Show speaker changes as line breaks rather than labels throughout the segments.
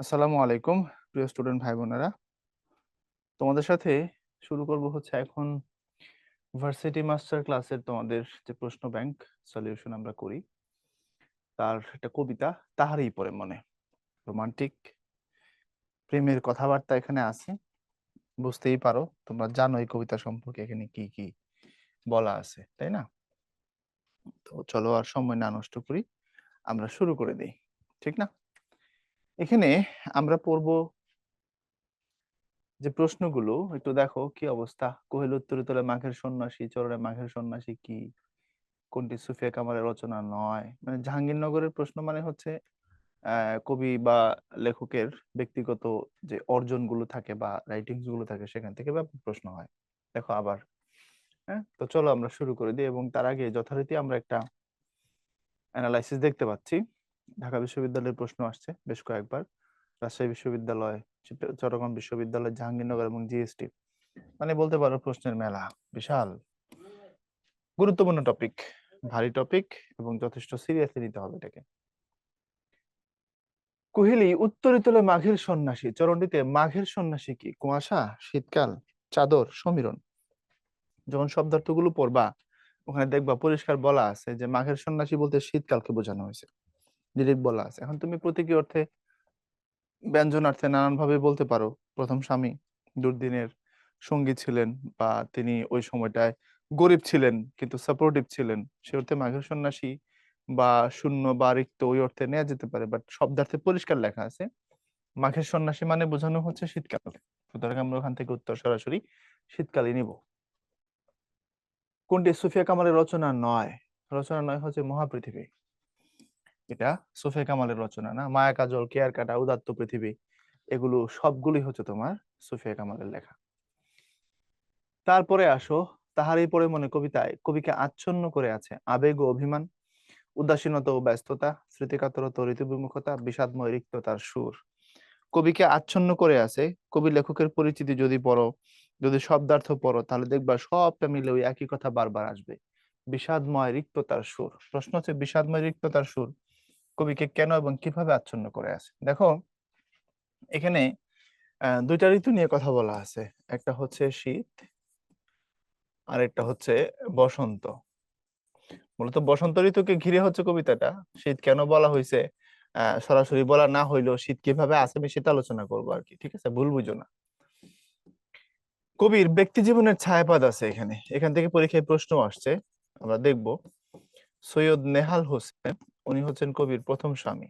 আসসালামু আলাইকুম প্রিয় স্টুডেন্ট ভাই বোনেরা। তোমাদের সাথে শুরু করব হচ্ছে এখন ভার্সিটি মাস্টার ক্লাসের তোমাদের যে প্রশ্ন ব্যাংক সলিউশন আমরা করি তার একটা কবিতা তাহারই পরে মনে। রোমান্টিক প্রেমের কথাবার্তা এখানে আছে, বুঝতেই পারো, তোমরা জানো এই কবিতা সম্পর্কে এখানে কি কি বলা আছে, তাই না? তো চলো আর সময় না নষ্ট করি, আমরা শুরু করে দিই, ঠিক না? এখানে আমরা পড়বো যে প্রশ্নগুলো, একটু দেখো কি অবস্থা। কহিল উত্তরে তোলে মাঘের সন্ন্যাসী, চরণে মাঘের সন্ন্যাসী কি, কোনটি সুফিয়া কামালের রচনা নয়। মানে জাহাঙ্গীরনগরের প্রশ্ন মানে হচ্ছে কবি বা লেখকের ব্যক্তিগত যে অর্জনগুলো থাকে বা রাইটিংস গুলো থাকে সেখান থেকে ব্যাপক প্রশ্ন হয়। দেখো আবার, হ্যাঁ, তো চলো আমরা শুরু করে দিই। এবং তার আগে যথারীতি আমরা একটা অ্যানালাইসিস দেখতে পাচ্ছি। ঢাকা বিশ্ববিদ্যালয়ের প্রশ্ন আসছে বেশ কয়েকবার, রাজশাহী বিশ্ববিদ্যালয়, চট্টগ্রাম বিশ্ববিদ্যালয়, জাহাঙ্গীরনগর এবং জিএসটি। মানে বলতে পারো প্রশ্নের মেলা বিশাল। গুরুত্বপূর্ণ টপিক, ভারী টপিক, এবং যথেষ্ট সিরিয়াসলি নিতে হবে এটাকে। কুহেলি উত্তরে তোলে মাঘের সন্ন্যাসী, চরণটিতে মাঘের সন্ন্যাসী কি, কুয়াশা, শীতকাল, চাদর, সমীরণ। যখন শব্দার্থগুলো পড়বা ওখানে দেখবা পরিষ্কার বলা আছে যে মাঘের সন্ন্যাসী বলতে শীতকালকে বোঝানো হয়েছে, ডিরেক্ট বলা আছে। এখন তুমি প্রতীকী অর্থে, ব্যঞ্জনার্থে নানান ভাবে বলতে পারো। প্রথম স্বামী দুর্দিনের সঙ্গী ছিলেন, বা তিনি ওই সময়টায় গরিব ছিলেন কিন্তু সাপোর্টিভ ছিলেন, সে অর্থে মাঘের সন্ন্যাসী বা শূন্য বা রিক্ত ওই অর্থে নেওয়া যেতে পারে। বাট শব্দার্থে পরিষ্কার লেখা আছে মাঘের সন্ন্যাসী মানে বোঝানো হচ্ছে শীতকাল। সুতরাং আমরা ওখান থেকে উত্তর সরাসরি শীতকালই নিব। কোনটি সুফিয়া কামালের রচনা নয়? রচনা নয় হচ্ছে মহাপৃথিবী। এটা সুফিয়া কামালের রচনা না। মায়া কাজল, কেয়ার কাটা, উদাত্ত পৃথিবী, এগুলো সবগুলোই হচ্ছে তোমার সুফিয়া কামালের লেখা। তারপরে আসো, তাহারই পরে মনে কবিতায় কবিকে আচ্ছন্ন করে আছে আবেগ ও অভিমান, উদাসীনতা ও ব্যস্ততা, স্মৃতিকাতরতা ও ঋতুবিমুখতা, বিষাদময় রিক্ততার সুর। কবিকে আচ্ছন্ন করে আছে। কবি লেখকের পরিচিতি যদি পড়ো, যদি শব্দার্থ পড়ো, তাহলে দেখবা সবটা মিলে ওই একই কথা বারবার আসবে, বিষাদময় রিক্ততার সুর। প্রশ্ন হচ্ছে বিষাদময় রিক্ততার সুর কবিকে কেন এবং কিভাবে আচ্ছন্ন করে আছে। দেখো এখানে দুইটা ঋতু নিয়ে কথা বলা আছে, একটা হচ্ছে শীত আর একটা হচ্ছে বসন্ত। মূলত বসন্ত ঋতুকে ঘিরে হচ্ছে কবিতাটা। শীত কেন বলা হয়েছে সরাসরি বলা না হইলেও শীত কিভাবে আছে আমি সেটা আলোচনা করবো আর কি, ঠিক আছে? ভুল বুঝো না। কবির ব্যক্তি জীবনের ছায়াপাত আছে এখানে, এখান থেকে পরীক্ষায় প্রশ্ন আসছে, আমরা দেখব। সৈয়দ নেহাল হোসেন, উনি হচ্ছেন কবির প্রথম স্বামী।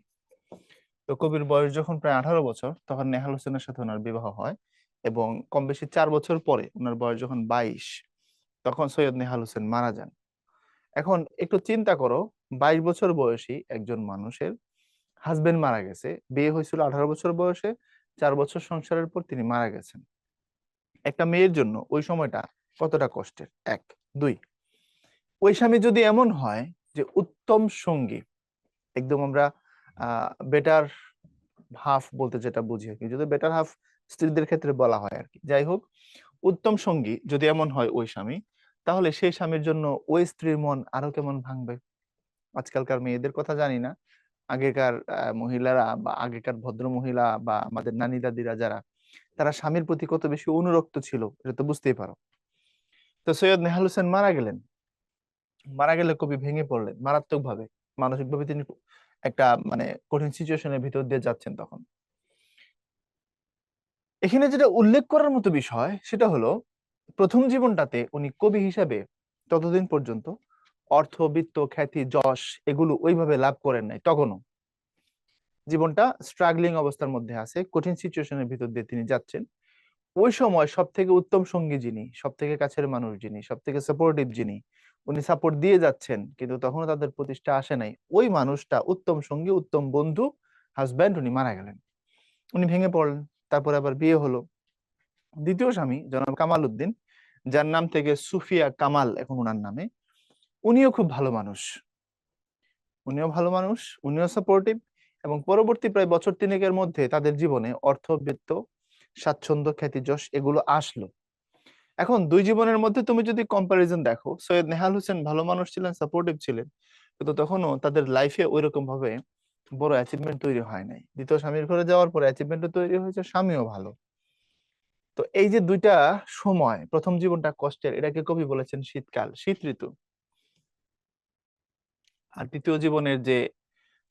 তো কবির বয়স যখন প্রায় 18 বছর তখন নেহাল হোসেনের সাথে ওনার বিবাহ হয়, এবং কম বেশি 4 বছর পরে ওনার বয়স যখন 22 তখন সৈয়দ নেহাল হোসেন মারা যান। এখন একটু চিন্তা করো, 22 বছর বয়সী একজন মানুষের হাজবেন্ড মারা গেছে, বিয়ে হয়েছিল 18 বছর বয়সে, 4 বছর সংসারের পর তিনি মারা গেছেন। একটা মেয়ের জন্য ওই সময়টা কতটা কষ্টের, এক। দুই, ওই স্বামী যদি এমন হয় যে উত্তম সঙ্গী, একদম আমরা বেটার হাফ বলতে যেটা বুঝি আর কি, যদি বেটার হাফ স্ত্রীদের ক্ষেত্রে বলা হয় আর কি, যাই হোক, উত্তম সঙ্গী যদি এমন হয় ওই স্বামী, তাহলে সেই স্বামীর জন্য ওই স্ত্রীর মন আরো কেমন ভাঙবে। আজকালকার মেয়েদের কথা জানি না, আগেকার মহিলারা বা আগেকার ভদ্র মহিলা বা আমাদের নানি দাদিরা যারা, তারা স্বামীর প্রতি কত বেশি অনুরক্ত ছিল এটা তো বুঝতেই পারো। তো সৈয়দ নেহাল হোসেন মারা গেলেন। মারা গেলে কবি ভেঙে পড়লেন মারাত্মক ভাবে, মানসিক ভাবে তিনি একটা মানে কঠিন সিচুয়েশনের ভিতর দিয়ে যাচ্ছেন তখন। এখানে যেটা উল্লেখ করার মতো বিষয় সেটা হলো, প্রথম জীবনটাতে উনি কবি হিসাবে ততদিন পর্যন্ত অর্থ, বিত্ত, খ্যাতি, যশ এগুলো ওইভাবে লাভ করেন নাই। তখনও জীবনটা স্ট্রাগলিং অবস্থার মধ্যে আছে, কঠিন সিচুয়েশনের ভিতর দিয়ে তিনি যাচ্ছেন। ওই সময় সব থেকে উত্তম সঙ্গী যিনি, সব থেকে কাছের মানুষ যিনি, সব থেকে সাপোর্টিভ যিনি, উনি সাপোর্ট দিয়ে যাচ্ছেন কিন্তু তখনও তাদের প্রতিষ্ঠা আসে নাই, ওই মানুষটা, উত্তম সঙ্গী, উত্তম বন্ধু, হাজব্যান্ড, উনি মারা গেলেন। উনি ভেঙে পড়লেন। তারপরে আবার বিয়ে হলো। দ্বিতীয় স্বামী জনাব কামাল উদ্দিন, যার নাম থেকে সুফিয়া কামাল এখন ওনার নামে, উনিও খুব ভালো মানুষ। উনিও ভালো মানুষ, উনিও সাপোর্টিভ, এবং পরবর্তী প্রায় বছর তিনেকের মধ্যে তাদের জীবনে অর্থ, বৃত্ত, স্বাচ্ছন্দ্য, খ্যাতি, যশ এগুলো আসলো। এখন দুই জীবনের মধ্যে তুমি যদি কম্পারিজন দেখো, সৈয়দ নেহাল হোসেন ভালো মানুষ ছিলেন, সাপোর্টিভ ছিলেন, কিন্তু তখনও তাদের লাইফে ওইরকম ভাবে বড় অ্যাচিভমেন্ট তৈরি হয় নাই। দ্বিতীয় স্বামীর ঘরে যাওয়ার পরে অ্যাচিভমেন্টও তৈরি হয়েছে, স্বামীও ভালো। তো এই যে দুইটা সময়, প্রথম জীবনটা কষ্টের, এটাকে কবি বলেছেন শীতকাল, শীত ঋতু। আর দ্বিতীয় জীবনের যে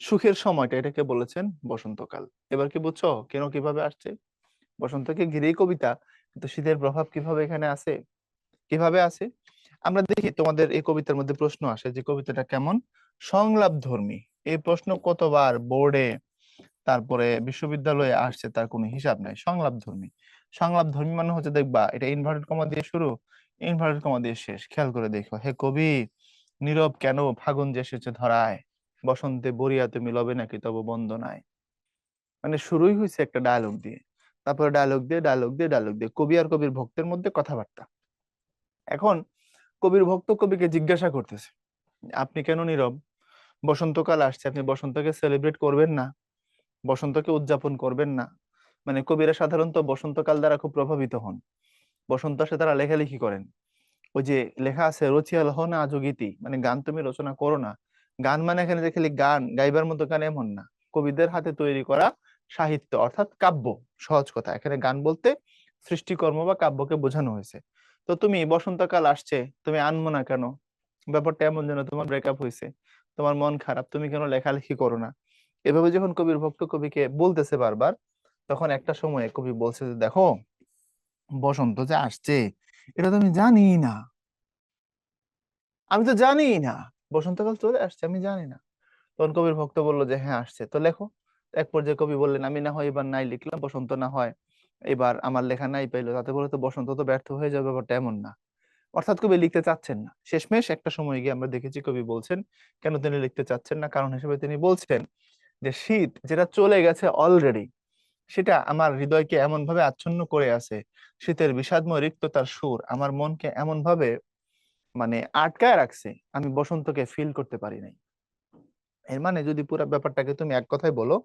সুখের সময়টা, এটাকে বলেছেন বসন্তকাল। এবার কি বুঝছো কেন কিভাবে আসছে? বসন্তকে ঘিরেই কবিতা, কিন্তু শীতের প্রভাব কিভাবে এখানে আছে, কিভাবে আছে আমরা দেখি। তোমাদের এই কবিতার মধ্যে প্রশ্ন আসে যে কবিতাটা কেমন সংলাপ ধর্মী। এই প্রশ্ন কতবার বোর্ডে, তারপরে বিশ্ববিদ্যালয়ে আসছে তার কোনো হিসাব নাই। সংলাপ ধর্মী, সংলাপ ধর্মী মানে হচ্ছে, দেখবা এটা ইনভার্টেড কমা দিয়ে শুরু, ইনভার্টেড কমা দিয়ে শেষ। খেয়াল করে দেখো, হে কবি নীরব কেন ফাগুন যে এসেছে ধরায়, বসন্তে বরিয়া তুমি লবে নাকি তব বন্দনায়। মানে শুরুই হয়েছে একটা ডায়লগ দিয়ে, তারপরে ডায়লগ দিয়ে ডায়লগ দিয়ে ডায়লগ দিয়ে, কবি আর কবির ভক্তের মধ্যে কথাবার্তা। এখন কবির ভক্ত কবিকে জিজ্ঞাসা করতেছে, আপনি কেন নীরব? বসন্তকাল আসছে, আপনি বসন্তকে সেলিব্রেট করবেন না? বসন্তকে উদযাপন করবেন না? মানে কবিরা সাধারণত বসন্তকাল দ্বারা খুব প্রভাবিত হন। বসন্ত আসে তারা লেখালেখি করেন। ওই যে লেখা আছে রচিয়া লহ না আজো গীতি, মানে গান তুমি রচনা করো না। গান মানে এখানে যে খালি গান গাইবার মতো গান এমন না, কবিদের হাতে তৈরি করা সাহিত্য অর্থাৎ কাব্য। সহজ কথা, এখানে গান বলতে সৃষ্টিকর্ম বা কাব্যকে বোঝানো হয়েছে। তো তুমি বসন্তকাল আসছে, তুমি আনমো না কেন? ব্যাপারটা এমন যেন তোমার ব্রেকআপ হয়েছে, তোমার মন খারাপ, তুমি কেন লেখালেখি করো না? এভাবে যখন কবির ভক্ত কবিকে বলতেছে বারবার, তখন একটা সময়ে কবি বলছে যে দেখো, বসন্ত যে আসছে এটা তো আমি জানি না, আমি তো জানি না বসন্তকাল চলে আসছে, আমি জানি না। তখন কবির ভক্ত বললো যে হ্যাঁ আসছে, তো লেখো। এক পর্যায়ে কবি বললেন, আমি না হয় এবার নাই লিখলাম, বসন্ত না হয় এবার আমার লেখা নাই পাইলো, তাতে করে তো বসন্ত তো ব্যর্থ হয়ে যাবে, ব্যাপারটা এমন না। অর্থাৎ কবি লিখতে চাচ্ছেন না। শেষমেশ একটা সময় গিয়ে আমরা দেখেছি কবি বলছেন কেন তিনি লিখতে চাচ্ছেন না। কারণ হিসেবে তিনি বলছেন যে শীত যেটা চলে গেছে অলরেডি, সেটা আমার হৃদয়কে এমন ভাবে আচ্ছন্ন করে আছে, শীতের বিষাদময় রিক্ততার সুর আমার মনকে এমন ভাবে মানে আটকায় রাখছে, আমি বসন্তকে ফিল করতে পারি নাই। এর মানে যদি পুরো ব্যাপারটাকে তুমি এক কথায় বলো,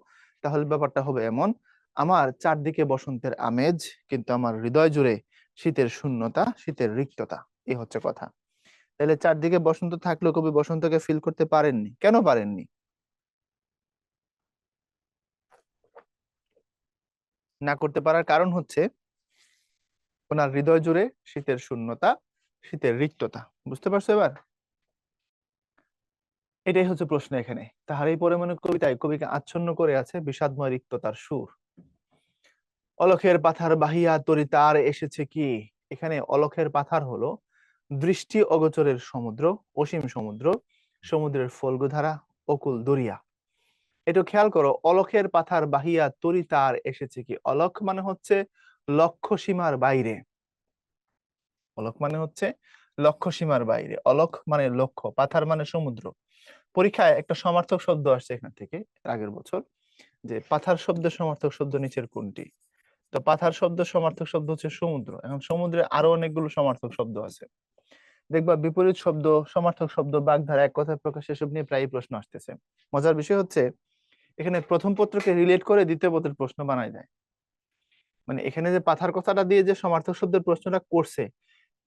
তাহলে ব্যাপারটা হবে এমন, আমার চারদিকে বসন্তের আমেজ, কিন্তু আমার হৃদয় জুড়ে শীতের শূন্যতা, শীতের রিক্ততা। এই হচ্ছে কথা। তাহলে চারদিকে বসন্ত থাকলেও কবি বসন্তকে ফিল করতে পারেননি। কেন পারেননি? না করতে পারার কারণ হচ্ছে ওনার হৃদয় জুড়ে শীতের শূন্যতা, শীতের রিক্ততা। বুঝতে পারছো এবার? এটাই হচ্ছে প্রশ্ন এখানে। তাহার এই পরে মনে কবিতায় কবিকে আচ্ছন্ন করে আছে বিষাদময় রিক্ততার সুর। অলখের পাথার বাহিয়া তরি তার এসেছে কি। এখানে অলখের পাথার হলো দৃষ্টি অগোচরের সমুদ্র, অসীম সমুদ্র, সমুদ্রের ফল্গুধারা, অকুল দরিয়া। একটু খেয়াল করো, অলখের পাথার বাহিয়া তরি তার এসেছে কি। অলখ মানে হচ্ছে লক্ষ্য সীমার বাইরে। অলখ মানে হচ্ছে লক্ষ্য সীমার বাইরে। অলখ মানে লক্ষ্য, পাথার মানে সমুদ্র। পরীক্ষায় একটা সমার্থক শব্দ আসছে এখান থেকে আগের বছর, যে পাথার শব্দের সমার্থক শব্দ নিচের কোনটি? তো পাথার শব্দ সমার্থক শব্দ হচ্ছে সমুদ্র। এখন সমুদ্রে আরো অনেকগুলো সমার্থক শব্দ আছে। দেখবা বিপরীত শব্দ, সমার্থক শব্দ, বাগধারা, এক কথায় প্রকাশ, এসব নিয়ে প্রায়ই প্রশ্ন আসতেছে। মজার বিষয় হচ্ছে এখানে প্রথম পত্রকে রিলেট করে দ্বিতীয় পত্রের প্রশ্ন বানায় দেয়। মানে এখানে যে পাথার কথাটা দিয়ে যে সমার্থক শব্দের প্রশ্নটা করছে,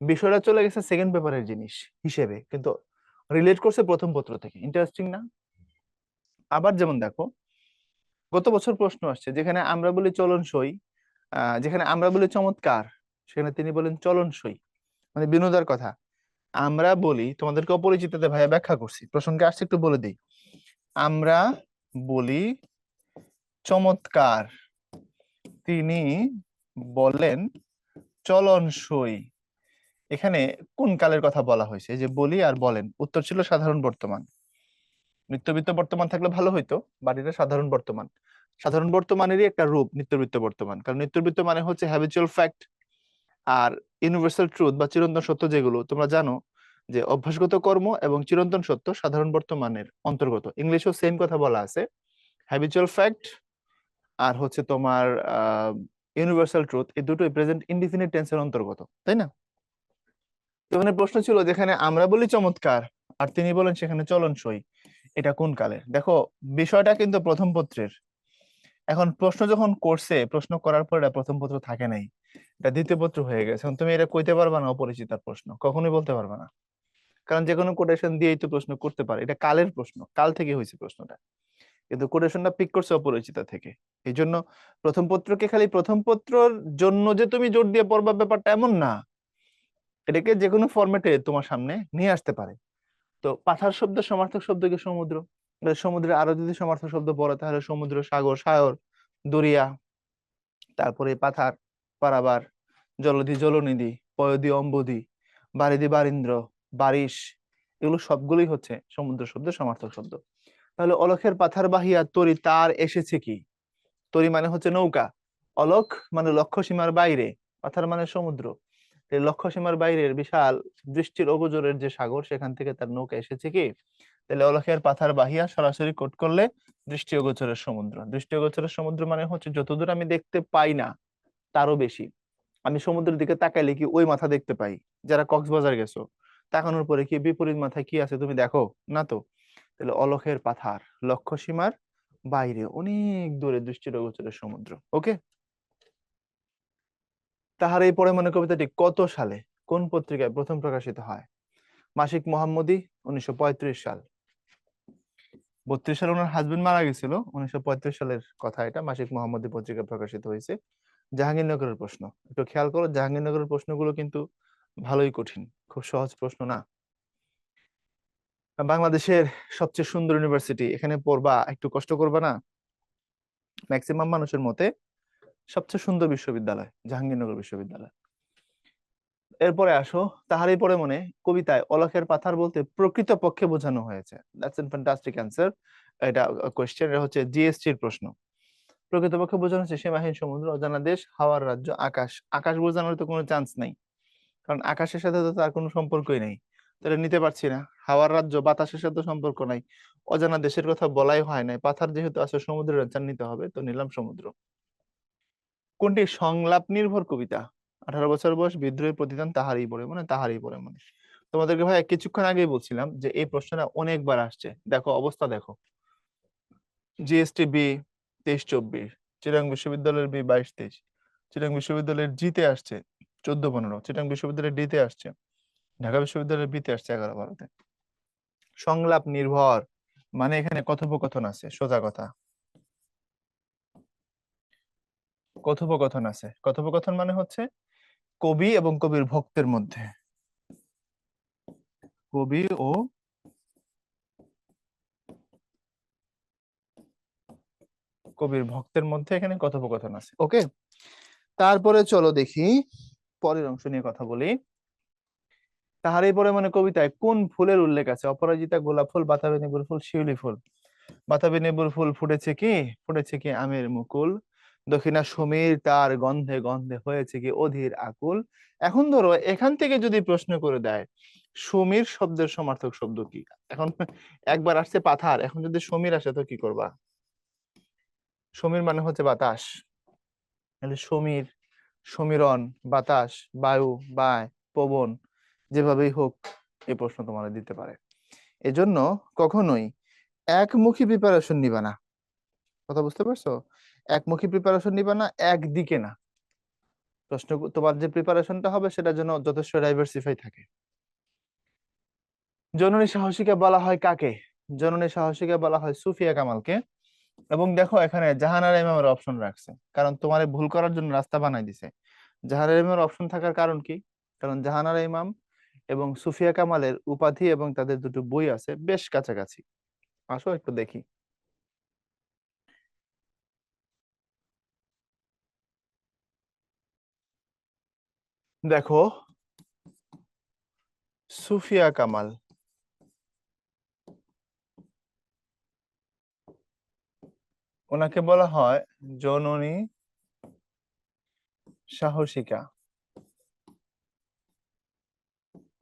বিষয়টা চলে গেছে সেকেন্ড পেপারের জিনিস হিসেবে, কিন্তু রিলেট করছে প্রথম পত্র থেকে। ইন্টারেস্টিং না? আবার যেমন দেখো, গত বছর প্রশ্ন আসছে যেখানে আমরা বলি চলনসই, যেখানে আমরা বলি চমৎকার, সেখানে তিনি বলেন চলনসই, মানে বিনোদার কথা। আমরা বলি, তোমাদেরকে অপরিচিততে ভাইয়া ব্যাখ্যা করছি, প্রসঙ্গে আসছে একটু বলে দিই। আমরা বলি চমৎকার, তিনি বলেন চলনসই। এখানে কোন কালের কথা বলা হয়েছে? এই যে বলি আর বলেন, উত্তর ছিল সাধারণ বর্তমান। নিত্যবৃত্ত বর্তমান থাকলে ভালো হইতো, বাট এটা সাধারণ বর্তমান। সাধারণ বর্তমানেরই একটা রূপ নিত্যবৃত্ত বর্তমান, কারণ নিত্যবৃত্ত মানে হচ্ছে হ্যাবিচুয়াল ফ্যাক্ট আর ইউনিভার্সাল ট্রুথ বা চিরন্তন সত্য, যেগুলো তোমরা জানো যে অভ্যাসগত কর্ম এবং চিরন্তন সত্য সাধারণ বর্তমানের অন্তর্গত। ইংলিশেও সেম কথা বলা আছে, হ্যাবিচুয়াল ফ্যাক্ট আর হচ্ছে তোমার ইউনিভার্সাল ট্রুথ, এই দুটোই প্রেজেন্ট ইনডিফিনিট টেন্সের অন্তর্গত, তাই না? তো এখানে প্রশ্ন ছিল যেখানে আমরা বলি চমৎকার আর তিনি বলেন সেখানে চলনসই, এটা কোন কালের? দেখো বিষয়টা কিন্তু প্রথম পত্রের। এখন প্রশ্ন যখন করছে, প্রশ্ন করার পর এটা প্রথম পত্র থাকে নাই, এটা দ্বিতীয় পত্র হয়ে গেছে। এখন তুমি এটা কইতে পারবা না অপরিচিতার প্রশ্ন, কখনোই বলতে পারবা না। কারণ যে কোনো কোটেশন দিয়েই তো প্রশ্ন করতে পারে, এটা কালের প্রশ্ন, কাল থেকে হয়েছে প্রশ্নটা। কিন্তু কোটেশনটা পিক করছে অপরিচিতা থেকে। এই জন্য প্রথম পত্রকে খালি প্রথম পত্রর জন্য যে তুমি জোর দিয়ে পড়বা ব্যাপারটা এমন না, এটাকে যে কোনো ফরম্যাটে তোমার সামনে নিয়ে আসতে পারে। তো পাথার শব্দ সমার্থক শব্দ কি সমুদ্র, সমুদ্রে আরো যদি সমার্থক শব্দ পড়ে তাহলে সমুদ্র, সাগর, সায়র, দরিয়া, তারপরে পাথার, পারাবার, জলধি, জলনিধি, পয়দি, অম্বুধি, বারিধি, বারিন্দ্র, বারিশ, এগুলো সবগুলোই হচ্ছে সমুদ্র শব্দ সমার্থক শব্দ। তাহলে অলখের পাথার বাহিয়া তরি তার এসেছে কি? তরি মানে হচ্ছে নৌকা, অলখ মানে লক্ষ্য সীমার বাইরে, পাথার মানে সমুদ্র। এই লক্ষ্য সীমার বাইরের বিশাল দৃষ্টির অগোচরের যে সাগর, সেখান থেকে তার নৌকা এসেছে কি? তাহলে অলখের পাথার বাহিয়া সরাসরি কোট করলে দৃষ্টি অগোচরের সমুদ্র। দৃষ্টি অগোচরের সমুদ্র মানে হচ্ছে যতদূর আমি দেখতে পাই না তারও বেশি। আমি সমুদ্রের দিকে তাকাইলে কি ওই মাথা দেখতে পাই? যারা কক্সবাজার গেছো, তাকানোর পরে কি বিপরীত মাথায় কি আছে তুমি দেখো না তো? তাহলে অলখের পাথার লক্ষ্য সীমার বাইরে, অনেক দূরে দৃষ্টির অগোচরের সমুদ্র। ওকে। তাহার এই পরে মানে কবিতাটি কত সালে কোন পত্রিকায় প্রথম প্রকাশিত হয়? মাসিক মোহাম্মদী, 1935 সাল। 32 সালে ওনার হাজবেন্ড মারা গেছিল, 1935 সালের কথা এটা। মাসিক মোহাম্মদী পত্রিকায় প্রকাশিত হয়েছে। জাহাঙ্গীরনগরের প্রশ্ন একটু খেয়াল করো, জাহাঙ্গীরনগরের প্রশ্নগুলো কিন্তু ভালোই কঠিন, খুব সহজ প্রশ্ন না। বাংলাদেশের সবচেয়ে সুন্দর ইউনিভার্সিটি, এখানে পড়বা একটু কষ্ট করবা না? ম্যাক্সিমাম মানুষের মতে সবচেয়ে সুন্দর বিশ্ববিদ্যালয় জাহাঙ্গীরনগর বিশ্ববিদ্যালয়। এরপরে আসো, তাহারই পরে মনে কবিতায় অলখের পাথার বলতে প্রকৃত পক্ষে বোঝানো হয়েছে। That's N fantastic answer. এটা কোশ্চেন, এটা হচ্ছে জিএসটি এর প্রশ্ন। প্রকৃতপক্ষে বোঝানো হচ্ছে সীমাহীন সমুদ্র, অজানা দেশ, হাওয়ার রাজ্য, আকাশ। আকাশ বোঝানোর তো কোনো চান্স নাই, কারণ আকাশের সাথে তো তার কোনো সম্পর্কই নেই, তাহলে নিতে পারছি না। হাওয়ার রাজ্য, বাতাসের সাথে সম্পর্ক নাই। অজানা দেশের কথা বলাই হয় নাই, পাথার যেহেতু আছে সমুদ্রের আনসার নিতে হবে, তো নিলাম সমুদ্র। কোনটি সংলাপ নির্ভর কবিতা? 18 বছর বয়স, বিদ্রোহের প্রতিদান, তাহারই পরে মনে, তাহারই পরে মনে। তোমাদেরকে ভাই কিছুক্ষণ আগেই বলছিলাম যে এই প্রশ্নটা অনেকবার আসছে, দেখো অবস্থা দেখো। জিএসটি বি 23-24, চিরাং বিশ্ববিদ্যালয়ের বি 22-23, চিরাং বিশ্ববিদ্যালয়ের জিতে আসছে 14-15, চিরাং বিশ্ববিদ্যালয়ের ডিতে আসছে, ঢাকা বিশ্ববিদ্যালয়ের বিতে আসছে 11-12-তে। সংলাপ নির্ভর মানে এখানে কথোপকথন আছে, সোজা কথা। কথোপকথন আছে, কথোপকথন মানে হচ্ছে কবি এবং কবির ভক্তের মধ্যে, কবি ও কবির ভক্তের মধ্যে এখানে কথোপকথন আছে। ওকে। তারপরে চলো দেখি পরের অংশ নিয়ে কথা বলি। তাহারই পরে মানে কবিতায় কোন ফুলের উল্লেখ আছে? অপরাজিতা, গোলাপ ফুল, বাতাবি নেবুর ফুল, শিউলি ফুল। বাতাবি নেবুর ফুল ফুটেছে কি? ফুটেছে কি আমের মুকুল। দক্ষিণা সমীর তার গন্ধে গন্ধে হয়েছে কি অধীর আকুল। এখন ধরো এখান থেকে যদি প্রশ্ন করে দেয় সমীর শব্দের সমার্থক শব্দ কি? এখন একবার আসছে পাথার, এখন যদি সমীর আসে তো কি করবা? সমীর মানে হচ্ছে বাতাস, তাহলে সমীর, সমীরণ, বাতাস, বায়ু, বায়, পবন, যেভাবেই হোক এই প্রশ্ন তোমার দিতে পারে। এজন্য কখনোই একমুখী প্রিপারেশন নিবা না। কথা বুঝতে পারছো? একমুখী প্রিপারেশন নিবা না, একদিকে না। প্রশ্ন তোমার যে প্রিপারেশনটা হবে সেটা যেন যথেষ্ট ডাইভার্সিফাই থাকে। জননী সাহসিকা বলা হয় কাকে? জননী সাহসিকা বলা হয় সুফিয়া কামালকে। এবং দেখো এখানে জাহানারা ইমামের অপশন রাখছে, কারণ তোমার ভুল করার জন্য রাস্তা বানাই দিছে। জাহানারা ইমামের অপশন থাকার কারণ কি? কারণ জাহানারা ইমাম এবং সুফিয়া কামালের উপাধি এবং তাদের দুটো বই আছে বেশ কাছাকাছি। আসো একটু দেখি। দেখো, সুফিয়া কামাল, ওনাকে বলা হয় জননী সাহসিকা।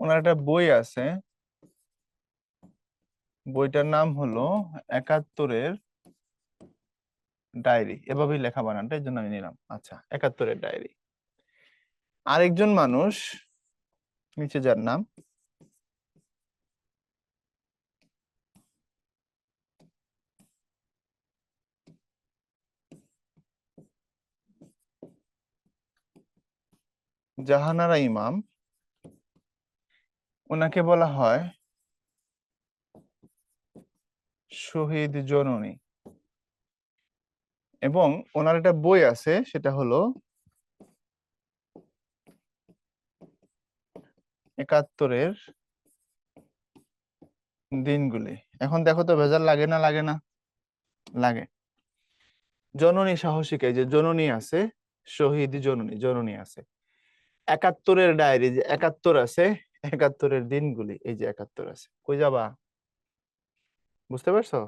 ওনার একটা বই আছে, বইটার নাম হলো 71-এর ডায়েরি। এভাবেই লেখা বানানটা, এই জন্য আমি নিলাম। আচ্ছা, 71-এর ডায়েরি। আরেকজন মানুষ নিচে যার নাম জাহানারা ইমাম, ওনাকে বলা হয় শহীদ জননী। এবং ওনার একটা বই আছে, সেটা হলো 71-এর দিনগুলি। এখন দেখো তো ভেজাল লাগে না লাগে না? লাগে। জননী সাহসিকা, এই যে জননী আছে, শহীদ জননী, জননী আছে। 71-এর ডায়েরি, যে 71 আছে, 71-এর দিনগুলি, এই যে 71 আছে, কই যাবা? বুঝতে পারছো?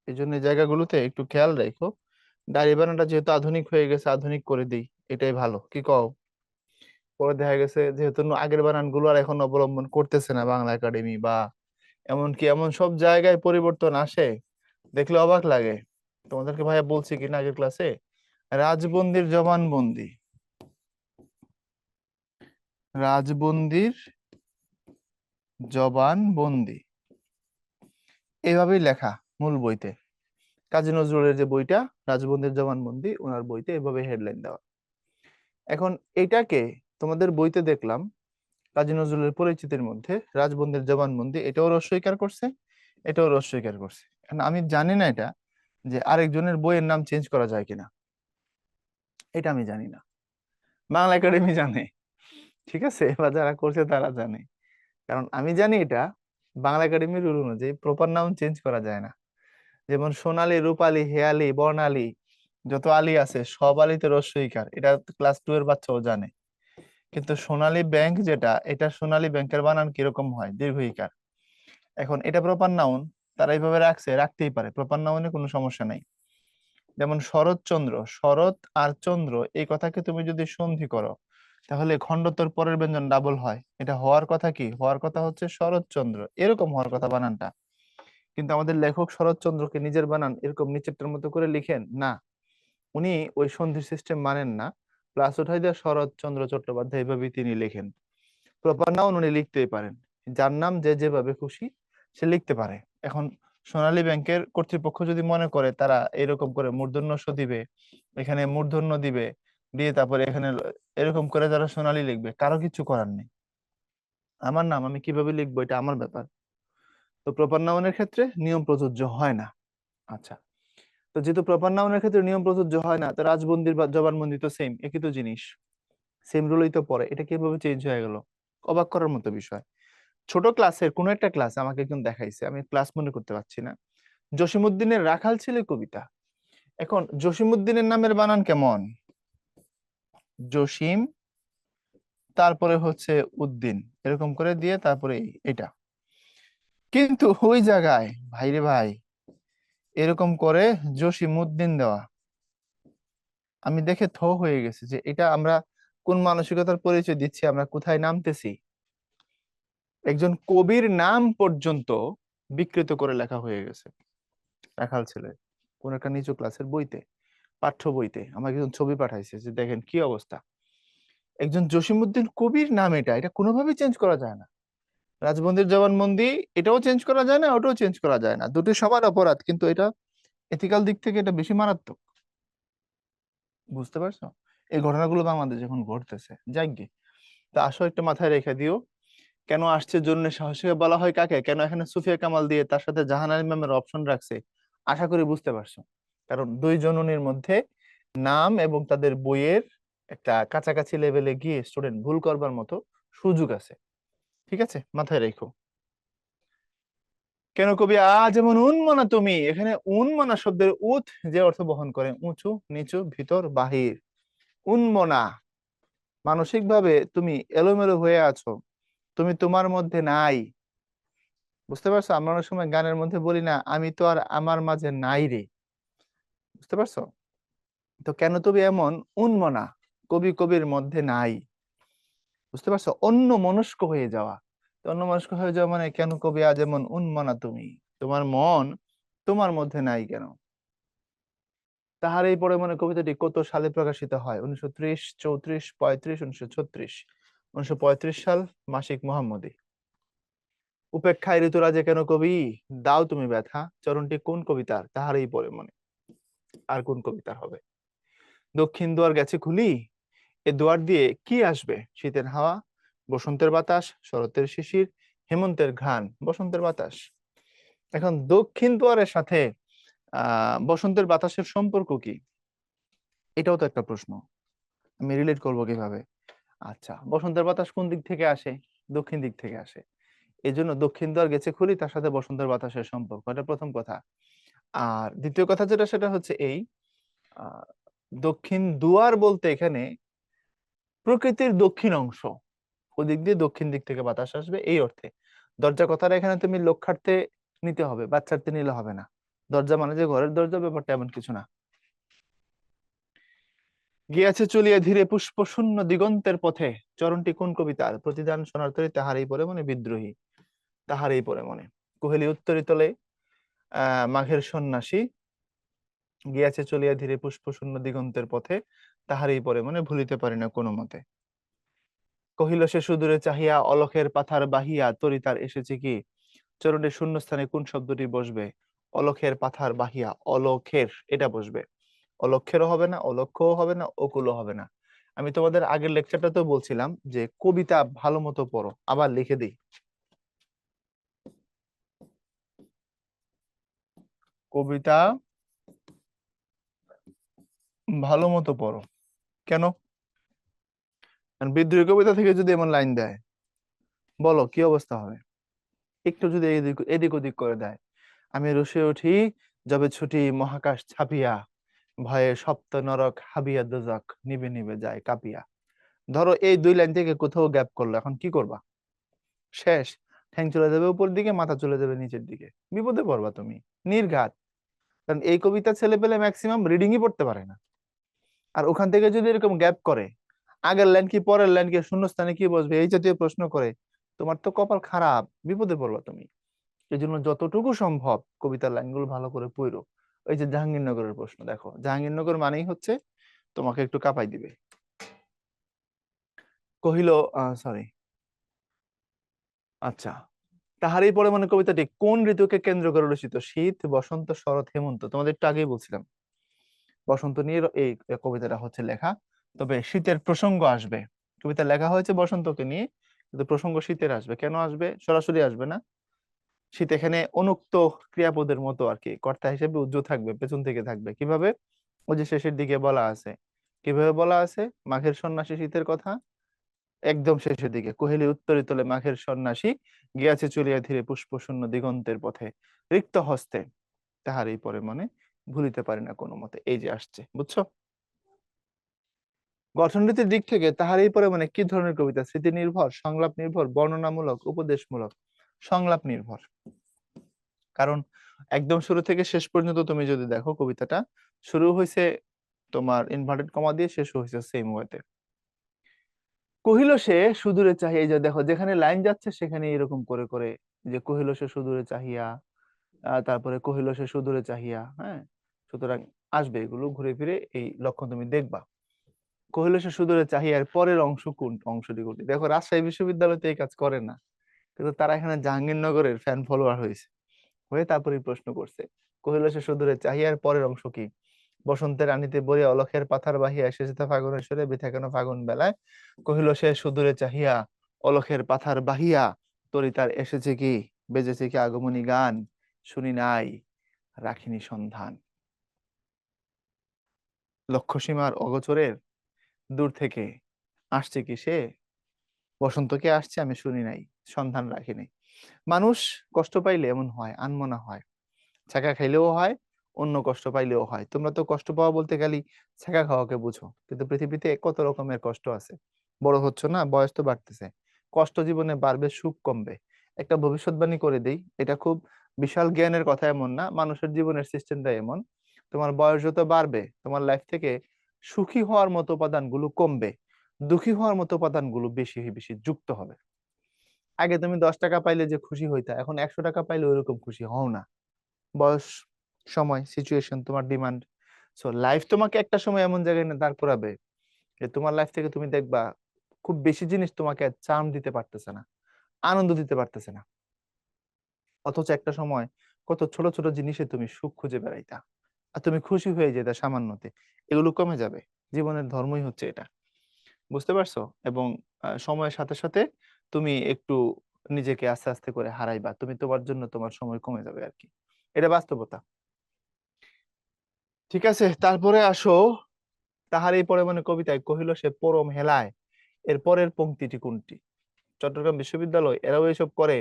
এই জন্য এই জায়গাগুলোতে একটু খেয়াল রাখো। ডায়েরি বানানটা যেহেতু আধুনিক হয়ে গেছে, আধুনিক করে দিই, এটাই ভালো, কি কও? পরে দেখা গেছে যেহেতু আগের বানানগুলো আর এখন অবলম্বন করতেছে না বাংলা একাডেমি, বা এমনকি এমন সব জায়গায় পরিবর্তন আসে, দেখলে অবাক লাগে। তোমাদেরকে ভাইয়া বলছি কিনা আগের ক্লাসে, রাজবন্দির জবানবন্দি, রাজবন্দির জবানবন্দি এইভাবেই লেখা মূল বইতে। কাজী নজরুলের যে বইটা রাজবন্দির জবানবন্দি, ওনার বইতে এভাবে হেডলাইন দেওয়া। এখন এটাকে তোমাদের বইতে দেখলাম কাজী নজরুলের পরিচিতির মধ্যে রাজবন্দির জবানবন্দি, এটাও অস্বীকার করছে, এটাও অস্বীকার করছে। এখন আমি জানি না এটা যে আরেকজনের বইয়ের নাম চেঞ্জ করা যায় কিনা, এটা আমি জানি না, বাংলা একাডেমি জানে। ঠিক আছে, এবার যারা করছে তারা জানে। কারণ আমি জানি এটা বাংলা একাডেমির রুল অনুযায়ী প্রপার নাউন চেঞ্জ করা যায় না। যেমন সোনালী, রূপালী, হেয়ালি, বর্ণালী, যত আলী আছে সব আলীতে রস্বইকার, এটা ক্লাস 2 এর বাচ্চাও জানে। কিন্তু সোনালী ব্যাংক যেটা, এটা সোনালী ব্যাংকের বানান কিরকম হয়? দীর্ঘইকার। এখন এটা প্রপার নাউন, তারা এইভাবে রাখছে, রাখতেই পারে, প্রপার নাউনে কোনো সমস্যা নাই। যেমন শরৎচন্দ্র, শরৎ আর চন্দ্র এই কথাকে তুমি যদি সন্ধি করো, তাহলে খণ্ডতর পরের ব্যঞ্জন ডাবল হয়। এটা হওয়ার কথা কি? হওয়ার কথা হচ্ছে শরৎচন্দ্র, এরকম হওয়ার কথা বানানটা। কিন্তু আমাদের লেখক শরৎচন্দ্রকে নিজের বানান এরকম নিচেরটার মতো করে লিখেন না, উনি ওই সন্ধির সিস্টেম মানেন না। প্লাস উঠাই দিয়ে শরৎচন্দ্র চট্টোপাধ্যায় এভাবেই তিনি লেখেন। প্রপার নাউন উনি লিখতেই পারেন, যার নাম যে যেভাবে খুশি সে লিখতে পারে। এখন সোনালী ব্যাংকের কর্তৃপক্ষ যদি মনে করে তারা এরকম করে মূর্ধন্য ষ দিবে, এখানে মূর্ধন্য দিবে, দিয়ে তারপরে এখানে এরকম করে যারা সোনালী লিখবে, কারো কিছু করার নেই। আমার নাম আমি কিভাবে লিখবো এটা আমার ব্যাপার। তো প্রপার নাউনের ক্ষেত্রে নিয়ম প্রযোজ্য হয় না। আচ্ছা, তো যেহেতু প্রপার নাউনের ক্ষেত্রে নিয়ম প্রযোজ্য হয় না, তো রাজবন্দির বা জবানবন্দি তো সেম, একই তো জিনিস, সেম রুলই তো পড়ে, এটা কিভাবে চেঞ্জ হয়ে গেল? অবাক করার মতো বিষয়। ছোট ক্লাসের কোন একটা ক্লাস আমাকে একজন দেখাইছে, আমি ক্লাস মনে করতে পারছি না, জসিমউদ্দিনের রাখাল ছেলে কবিতা। এখন জসিমউদ্দিনের নামের বানান কেমন? জসিম, তারপরে হচ্ছে উদ্দিন, এরকম করে দিয়ে তারপরে এটা। কিন্তু ওই জায়গায় ভাইরে ভাই এরকম করে জসিমউদ্দিন দেওয়া, আমি দেখে থ হয়ে গেছে যে এটা আমরা কোন মানসিকতার পরিচয় দিচ্ছি, আমরা কোথায় নামতেছি। একজন কবির নাম পর্যন্ত বিকৃত করে লেখা হয়ে গেছে রাখাল ছেলে, কোন একটা নিচু ক্লাসের বইতে, পাঠ্য বইতে আমাকে একজন ছবি পাঠাইছে, যে দেখেন কি অবস্থা। একজন জসিমউদ্দিন কবির নাম, এটা এটা কোনোভাবেই চেঞ্জ করা যায় না। রাজবন্দির জবানবন্দি, এটাও চেঞ্জ করা যায় না, ওটাও চেঞ্জ করা যায় না, দুটো সমান অপরাধ, কিন্তু এটা এথিক্যাল দিক থেকে এটা বেশি মারাত্মক। বুঝতে পারছো? এই ঘটনাগুলো বাংলাদেশে এখন ঘটতেছে, যাই গে। তা আসো একটু মাথায় রেখে দিও, কেন আসছে জন্য সাহসিকা বলা হয় কাকে, কেন এখানে সুফিয়া কামাল দিয়ে তার সাথে জাহানারা ইমামের অপশন রাখছে। আশা করি বুঝতে পারছো। কারণ দুই জননীর মধ্যে নাম এবং তাদের বইয়ের একটা কাছাকাছি লেভেলে গিয়ে স্টুডেন্ট ভুল করবার মতো সুযোগ আছে। ঠিক আছে, মাথায় রেখো। কেন কবি যেমন উন্মনা তুমি, এখানে উন্মনা শব্দের উৎ যে অর্থ বহন করে উঁচু, নিচু, ভিতর, বাহির। উন্মনা, মানসিক ভাবে তুমি এলোমেলো হয়ে আছো, তুমি তোমার মধ্যে নাই। বুঝতে পারছো? আমরা অনেক সময় গানের মধ্যে বলি না, আমি তো আর আমার মাঝে নাই রে। বুঝতে পারছো? তো কেন তুমি এমন উন্মনা, কবি কবির মধ্যে নাই। বুঝতে পারছো? অন্য মনস্ক হয়ে যাওয়া। তো অন্য মনস্ক হয়ে যাওয়া মানে কেন কবি যেমন উন্মনা তুমি, তোমার মন তোমার মধ্যে নাই কেন। তাহার এই পরে মানে কবিতাটি কত সালে প্রকাশিত হয়? 1930, 34, 35, 1936। 1935 সাল, মাসিক মোহাম্মদী। উপেক্ষায় ঋতুরাজে কেন কবি, দাও তুমি ব্যথা, চরণটি কোন কবিতার? তাহারই পরে মনে, আর কোন কবিতার হবে? দক্ষিণ দুয়ার গেছে খুলি, এ দুয়ার দিয়ে কি আসবে? শীতের হাওয়া, বসন্তের বাতাস, শরতের শিশির, হেমন্তের ঘ্রাণ, বসন্তের বাতাস। এখন দক্ষিণ দুয়ারের সাথে বসন্তের বাতাসের সম্পর্ক কি? এটাও তো একটা প্রশ্ন, আমি রিলেট করবো কিভাবে? আচ্ছা, বসন্তের বাতাস কোন দিক থেকে আসে? দক্ষিণ দিক থেকে আসে। এই জন্য দক্ষিণ দ্বার গেছে খুলি, তার সাথে বসন্তের বাতাসের সম্পর্ক, এটা প্রথম কথা। আর দ্বিতীয় কথা যেটা, সেটা হচ্ছে এই আহ, দক্ষিণ দুয়ার বলতে এখানে প্রকৃতির দক্ষিণ অংশ, ওদিক দিয়ে দক্ষিণ দিক থেকে বাতাস আসবে এই অর্থে। দরজা কথাটা এখানে তুমি লক্ষ্যার্থে নিতে হবে, বাচ্চার্থে নিলে হবে না। দরজা মানে যে ঘরের দরজা, ব্যাপারটা এমন কিছু না। গিয়াছে চলিয়া ধীরে পুষ্প শূন্য দিগন্তের পথে, চরণটি কোন কবিতার? প্রতিদান সোনার তরী তাহারই পরে মনে, বিদ্রোহী তাহারই পরে মনে। কোহেলি উত্তরিতলে মাঘের সন্ন্যাসী, গিয়াছে চলিয়া ধীরে পুষ্প শূন্য দিগন্তের পথে, তাহারই পরে মনে, ভুলিতে পারি না কোনো মতে। কহিল সে সুদূরে চাহিয়া, অলখের পাথার বাহিয়া, তরি তার এসেছে কি? চরণের শূন্যস্থানে কোন শব্দটি বসবে? অলখের পাথার বাহিয়া, অলখের এটা বসবে। অলক্ষেরও হবে না, অলক্ষও হবে না, অকুলও হবে না। আমি তোমাদের আগের লেকচারটাতেও বলছিলাম যে কবিতা ভালো মতো পড়ো, আবার লিখে দিই, কবিতা ভালো মতো পড়ো। কেন? কারণ বিদ্রোহী কবিতা থেকে যদি এমন লাইন দেয়, বলো কি অবস্থা হবে? একটু যদি এদিক এদিক ওদিক করে দেয়, আমি রসে উঠি যবে ছুটি মহাকাশ ছাপিয়া, ভয়ে সপ্ত নরক হাবিয়া দোজখ নিবে নিবে যায় কাঁপিয়া। ধরো এই দুই লাইন থেকে কোথাও গ্যাপ করলো, এখন কি করবা? শেষ। ঠ্যাং চলে যাবে উপর দিকে, মাথা চলে যাবে নিচের দিকে, বিপদে পড়বা তুমি, নির্ঘাত। কারণ এই কবিতা ছেলে পেলে ম্যাক্সিমাম রিডিংই পড়তে পারে না। আর ওখান থেকে যদি এরকম গ্যাপ করে, আগের লাইন কি পরের লাইন কি, শূন্যস্থানে কি বসবে, এই জাতীয় প্রশ্ন করে, তোমার তো কপাল খারাপ, বিপদে পড়বা তুমি। এই জন্য যতটুকু সম্ভব কবিতার লাইনগুলো ভালো করে পড়ো। ওই যে জাহাঙ্গীরনগরের প্রশ্ন দেখো, জাহাঙ্গীরনগর মানেই হচ্ছে তোমাকে একটু কাঁপাই দিবে। কহিল, সরি, আচ্ছা, তাহারই পরে মানে কবিতাটি কোন ঋতুকে কেন্দ্র করে রচিত? শীত, বসন্ত, শরৎ, হেমন্ত। তোমাদের একটু আগেই বলছিলাম বসন্ত নিয়ে এই কবিতাটা হচ্ছে লেখা, তবে শীতের প্রসঙ্গ আসবে। কবিতা লেখা হয়েছে বসন্তকে নিয়ে, কিন্তু প্রসঙ্গ শীতের আসবে। কেন আসবে? সরাসরি আসবে না। শীত এখানে অনুক্ত ক্রিয়াপদের মতো আর কি, কর্তা হিসেবে উজ্জ্ব থাকবে, পেছন থেকে থাকবে। কিভাবে? ওই যে শেষের দিকে বলা আছে। কিভাবে বলা আছে মাঘের সন্ন্যাসী শীতের কথা? একদম শেষের দিকে, কহিলি উত্তরিতলে মাঘের সন্ন্যাসী, গিয়াছে চলিয়া ধীরে পুষ্প শূন্য দিগন্তের পথে, রিক্ত হস্তে তাহারই পরে মনে, ভুলিতে পারি না কোনো মতে। এই যে আসছে, বুঝছো? গঠনরীতির দিক থেকে তাহারই পরে মানে কি ধরনের কবিতা? স্মৃতি নির্ভর, সংলাপ নির্ভর, বর্ণনামূলক, উপদেশমূলক? সংলাপ নির্ভর। কারণ একদম শুরু থেকে শেষ পর্যন্ত তুমি যদি দেখো কবিতাটা, শুরু হয়েছে তোমার ইনভার্টেড কমা দিয়ে, শেষ হয়েছে সেম ওয়েতে। কহিল সে সুদূরে চাহিয়া, এই যে দেখো যেখানে লাইন যাচ্ছে সেখানে এরকম করে করে, যে কহিল সে সুদূরে চাহিয়া, তারপরে কহিল সে সুদূরে চাহিয়া, হ্যাঁ। সুতরাং আসবে এগুলো ঘুরে ফিরে, এই লক্ষণ তুমি দেখবা। কহিল সে সুদূরে চাহিয়া, এর পরের অংশ কোন অংশটি কোনটি? দেখো রাজশাহী বিশ্ববিদ্যালয়তে এই কাজ করে না, কিন্তু তারা এখানে জাহাঙ্গীরনগরের ফ্যান ফলোয়ার হয়েছে, হয়ে তারপরে প্রশ্ন করছে। কহিল সে সুদূরে চাহিয়ার পরের অংশ কি? বসন্তের রানীতে বলিয়া, অলখের পাথার বাহিয়া, এসেছে তা ফাগুনের সুরে, বৃথা কেন ফাগুন বেলায়। কহিল সে সুদূরে চাহিয়া, অলখের পাথার বাহিয়া, তরি তার এসেছে কি? বেজেছে কি আগমনী গান, শুনি নাই রাখিনি সন্ধান। লক্ষ্যসীমার অগোচরের দূর থেকে আসছে কি সে? বসন্ত কি আসছে, আমি শুনি নাই, সন্ধান রাখিনি। মানুষ কষ্ট পাইলে এমন হয়, আনমনা হয়, ছ্যাঁকা খাইলেও হয়, অন্য কষ্ট পাইলেও হয়। তোমরা তো কষ্ট পাওয়া বলতে গেলে ছ্যাঁকা খাওয়াকে বুঝো, কিন্তু পৃথিবীতে কত রকমের কষ্ট আছে। বড় হচ্ছ না, বয়স তো বাড়তেছে, কষ্ট জীবনে বাড়বে, সুখ কমবে। একটা ভবিষ্যৎবাণী করে দেই, এটা খুব বিশাল জ্ঞানের কথা এমন না, মানুষের জীবনের সিস্টেমটা এমন। তোমার বয়স যত বাড়বে, তোমার লাইফ থেকে সুখী হওয়ার মতো উপাদানগুলো কমবে, দুঃখী হওয়ার মতো উপাদানগুলো বেশি বেশি যুক্ত হবে। আগে তুমি 10 টাকা পাইলে যে খুশি হইতা, এখন 100 টাকা পাইলে ওইরকম খুশি হও না। বয়স, সময়, সিচুয়েশন, তোমার ডিমান্ড। সো লাইফ তোমাকে একটা সময় এমন জায়গায় এনে দাঁড় করাবে যে তোমার লাইফ থেকে তুমি দেখবা খুব বেশি জিনিস তোমাকে চার্ম দিতে পারতেছে না, আনন্দ দিতে পারতেছে না। অথচ একটা সময় কত ছোট ছোট জিনিসে তুমি সুখ খুঁজে বেড়াইতা, আর তুমি খুশি হয়ে যেতা সামান্যতে। এগুলো কমে যাবে। জীবনের ধর্মই হচ্ছে এটা, বুঝতে পারছো? এবং সময়ের সাথে সাথে তুমি একটু নিজেকে আস্তে আস্তে করে হারাইবা, তুমি তোমার জন্য তোমার সময় কমে যাবে আর কি। এটা বাস্তবতা। ঠিক আছে, তারপরে আসো তাহারই পরে মানে কবিতায় কহিল সে পরম হেলায়, এর পরের পংক্তিটি কোনটি? চট্টগ্রাম বিশ্ববিদ্যালয় এরাও এসব করে।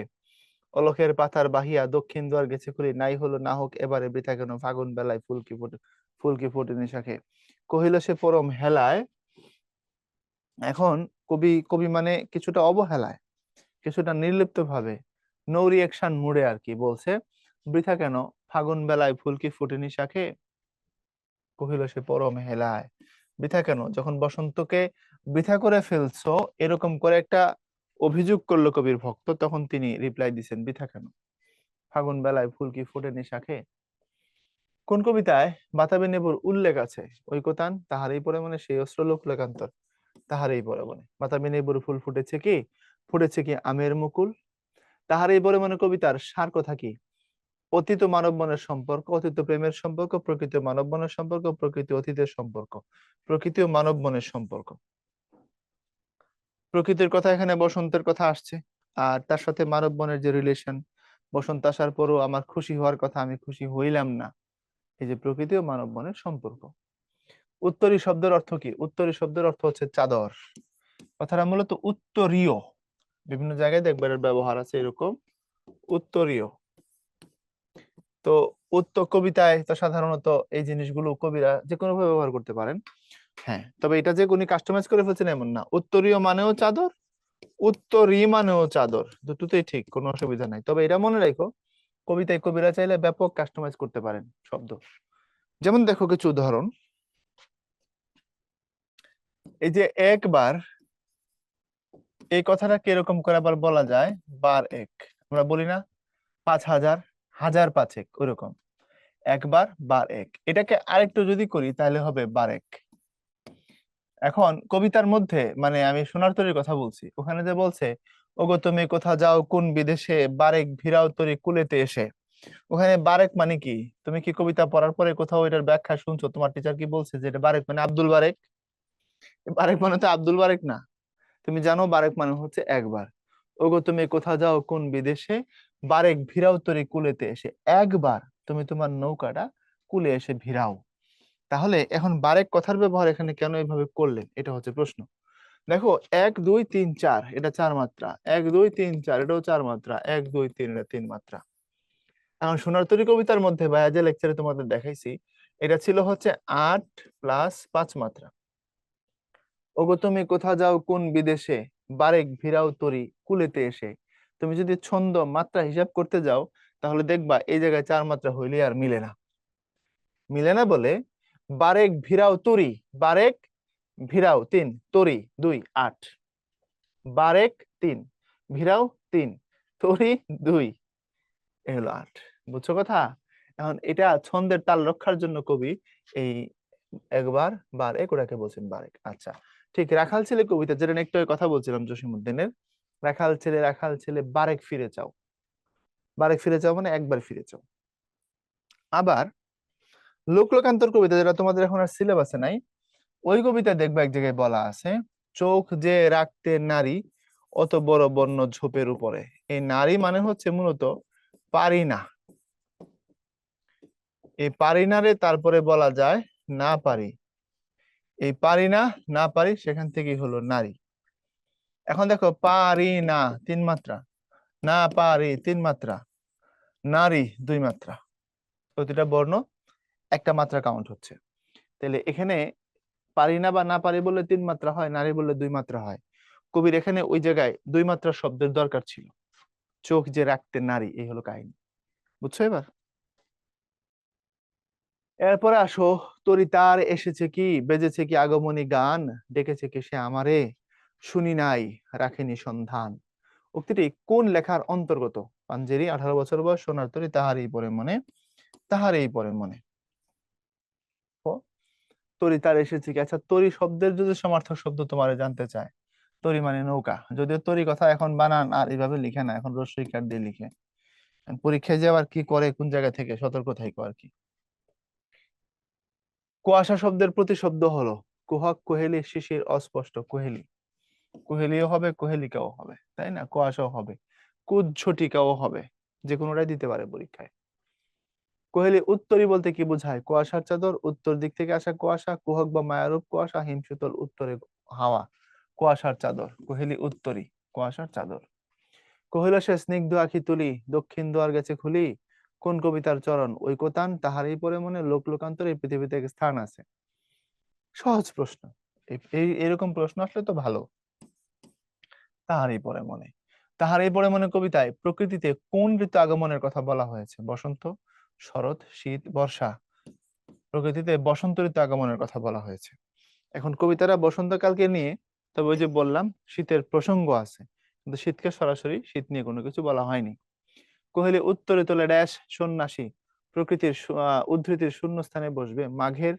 অলখের পাথার বাহিয়া দক্ষিণ দ্বার গেছে খুলি, নাই হলো না হোক এবারে বৃথা কেন, ফাগুন বেলায় ফুলকি ফোটেনি শাখে। কহিল সে পরম হেলায়, এখন কবি কবি মানে কিছুটা অবহেলায়, কিছুটা নির্লিপ্ত ভাবে, নো রিয়াকশন মুডে আর কি বলছে, বৃথা কেন, ফাগুন বেলায় ফুলকি ফুটেনি শাখে। কহিল সে পরম হেলায়, বৃথা কেন, যখন বসন্তকে বৃথা করে ফেলছো এরকম করে একটা অভিযোগ করলো কবির ভক্ত, তখন তিনি রিপ্লাই দিছেন বৃথা কেন, ফাগুন বেলায় ফুলকি ফোটেনি শাখে। কোন কবিতায় বাতাবি লেবুর উল্লেখ আছে? ঐকতান তাহারই পরে মানে সেই অস্ত্র লোক লেখান্তর, তাহারই পরে মানে বাতাবি লেবুর ফুল ফুটেছে কি আমের মুকুল। তাহারই পরে মানে কবিতার সার কথা কি? অতীত মানব মনের সম্পর্ক, অতীত প্রেমের সম্পর্ক, প্রকৃতি ও মানব মনের সম্পর্ক, প্রকৃতি অতীতের সম্পর্ক, প্রকৃতি ও মানব মনের সম্পর্ক। প্রকৃতির কথা এখানে বসন্তের কথা আসছে, আর তার সাথে মানব মনের যে রিলেশন, বসন্ত আসার পরও আমার খুশি হওয়ার কথা, আমি খুশি হইলাম না, এই যে প্রকৃতি ও মানব মনের সম্পর্ক। উত্তরী শব্দের অর্থ কি? উত্তরী শব্দের অর্থ হচ্ছে চাদর। কথাটা মূলত উত্তরীয়, বিভিন্ন জায়গায় দেখবার ব্যবহার আছে এরকম, উত্তরীয়। তো কবিতায় তো সাধারণত এই জিনিসগুলো কবিরা যে কোনো ভাবে ব্যবহার করতে পারেন। হ্যাঁ, তবে এটা যে উনি কাস্টমাইজ করে ফেলছেন এমন না। উত্তরীয় মানেও চাদর, উত্তরী মানেও চাদর, দুটোতেই ঠিক, কোনো অসুবিধা নাই। তবে এটা মনে রাখো, কবিতায় কবিরা চাইলে ব্যাপক কাস্টমাইজ করতে পারেন শব্দ। যেমন দেখো কিছু উদাহরণ, এই যে একবার, এই কথাটা কিরকম করে আবার বলা যায়? বার এক, আমরা বলি না 5,000, হাজার পাঁচেক, ওইরকম একবার বার এক। এটাকে আরেকটু যদি করি তাহলে হবে বারেক। এখন কবিতার মধ্যে মানে আমি সোনার তরীর কথা বলছি, ওখানে যে বলছে ওগো তুমি কোথা যাও কোন বিদেশে, বারেক ভিড়াও তরি কুলেতে এসে, ওখানে বারেক মানে কি? তুমি কি কবিতা পড়ার পরে কোথাও এটার ব্যাখ্যা শুনছো? তোমার টিচার কি বলছে যে এটা বারেক মানে আব্দুল বারেক? বারেক মানে তো আব্দুল বারেক না। তুমি জানো বারেক মানে হচ্ছে একবার। ওগো তুমি কোথা যাও কোন বিদেশে, বারেক ভিড়াও তরি কুলেতে এসে, একবার তুমি তোমার নৌকাটা কুলে এসে ভিড়াও। তাহলে এখন বারেক কথার ব্যবহার এখানে কেন এইভাবে করলেন, এটা হচ্ছে প্রশ্ন। দেখো 1 2 3 4 এটা 4 মাত্রা, 1 2 3 4 এটাও 4 মাত্রা, 1 2 3 এটা 3 মাত্রা। এখন সোনার তরী কবিতার মধ্যে ভাইয়া যে লেকচারে তোমাদের দেখাইছি, এটা ছিল হচ্ছে 8 প্লাস 5 মাত্রা। ওগো তুমি কোথা যাও কোন বিদেশে, বারেক ভিড়াও তরি কুলেতে এসে। তুমি যদি ছন্দ মাত্রা হিসাব করতে যাও তাহলে দেখবা এই জায়গায় 4 মাত্রা হইলে আর মিলে না। মিলে না বলে বারেক ভিড়াও তরি, বারেক ভিড়াও 3, তরি 2, 8, বারেক 3, ভিড়াও 3, তরি 2, এ হলো 8। বুঝছো কথা? এখন এটা ছন্দের তাল রক্ষার জন্য কবি এই একবার বারেক ওটাকে বলছেন বারেক। আচ্ছা, ঠিক রাখাল ছেলে কবিতা, যেটা একটু আগে কথা বলছিলাম জসীমউদ্দিনের, রাখাল ছেলে বারেক ফিরে চাও, বারেক ফিরে চাও মানে একবার ফিরে চাও। আবার লোকলোকান্তর কবিতা, যেটা তোমাদের এখন আর সিলেবাসে নাই, ওই কবিতা দেখবা এক জায়গায় বলা আছে, চোখ যে রাখতে নারী অত বড় বন্য ঝোপের উপরে। এই নারী মানে হচ্ছে মূলত পারি না, এই পারি না রে তারপরে বলা যায় না পারি, এই পারি না, না পারি সেখান থেকেই হলো নারী। এখন দেখো পারি না 3 মাত্রা, না পারি 3 মাত্রা, নারী 2 মাত্রা, প্রতিটা বর্ণ একটা মাত্রা কাউন্ট হচ্ছে। তাহলে এখানে পারি না বা না পারি বললে 3 মাত্রা হয়, নারী বললে 2 মাত্রা হয়। কবির এখানে ওই জায়গায় 2 মাত্রা শব্দের দরকার ছিল। চোখ যে রাখতে নারী, এই হলো কাহিনী। বুঝছো এবার? এরপরে আসো, তরি তার এসেছে কি, বেজেছে কি আগমনী গান, ডেকেছে কি সে আমারে, শুনি নাই রাখেনি সন্ধান। উক্তিটি কোন লেখার অন্তর্গত? পাঞ্জেরি, 18 বছর বয়স, সোনার তরী, তাহারই পরে মনে, তাহারই পরে মনে। ও, তরি তার এসেছে কি, আচ্ছা তরি শব্দের যদি সমার্থক শব্দ তোমার জানতে চায়, তরি মানে নৌকা, যদিও তরি কথা এখন বানান আর এইভাবে লিখে না, এখন রস্যই কাঠ দিয়ে লিখে। পরীক্ষায় যে আবার কি করে কোন জায়গা থেকে সতর্ক থাকো আর কি। কুয়াশা শব্দের প্রতিশব্দ হলো কুহক, কোহেলি, শিশির, অস্পষ্ট, কোহেলি। কোহেলিও হবে, কোহেলিকাও হবে, তাই না? কুয়াশাও হবে, কুজ্ঝটিকাও হবে, যে কোনোটাই দিতে পারে পরীক্ষায়। কোহেলি উত্তরী বলতে কি বোঝায়? কুয়াশার চাদর, উত্তর দিক থেকে আসা কুয়াশা, কুহক বা মায়ারূপ কুয়াশা, হিমশীতল উত্তরে হাওয়া, কুয়াশার চাদর। কোহেলি উত্তরী, কুয়াশার চাদর। কহিল সে স্নিগ্ধ আঁখি তুলি, দক্ষিণ দুয়ার গেছে খুলি, কোন কবিতার চরণ ঐকতান, তাহারই পরে মনে লোক লোকান্তরে এই পৃথিবীতে এক স্থান আছে। সহজ প্রশ্ন। এরকম প্রশ্ন আসলে তো ভালো। তাহারই পরে মনে, তাহারই পরে মনে কবিতায় প্রকৃতিতে কোন ঋতু আগমনের কথা বলা হয়েছে? বসন্ত, শরৎ, শীত, বর্ষা। প্রকৃতিতে বসন্ত ঋতু আগমনের কথা বলা হয়েছে। এখন কবিতারা বসন্তকালকে নিয়ে, তবে ওই যে বললাম শীতের প্রসঙ্গ আছে, কিন্তু শীতকে সরাসরি শীত নিয়ে কোনো কিছু বলা হয়নি। কোহেলি উত্তরে তোলে ড্যাশ সন্ন্যাসী, প্রকৃতির উদ্ধৃতির শূন্য স্থানে বসবে মাঘের,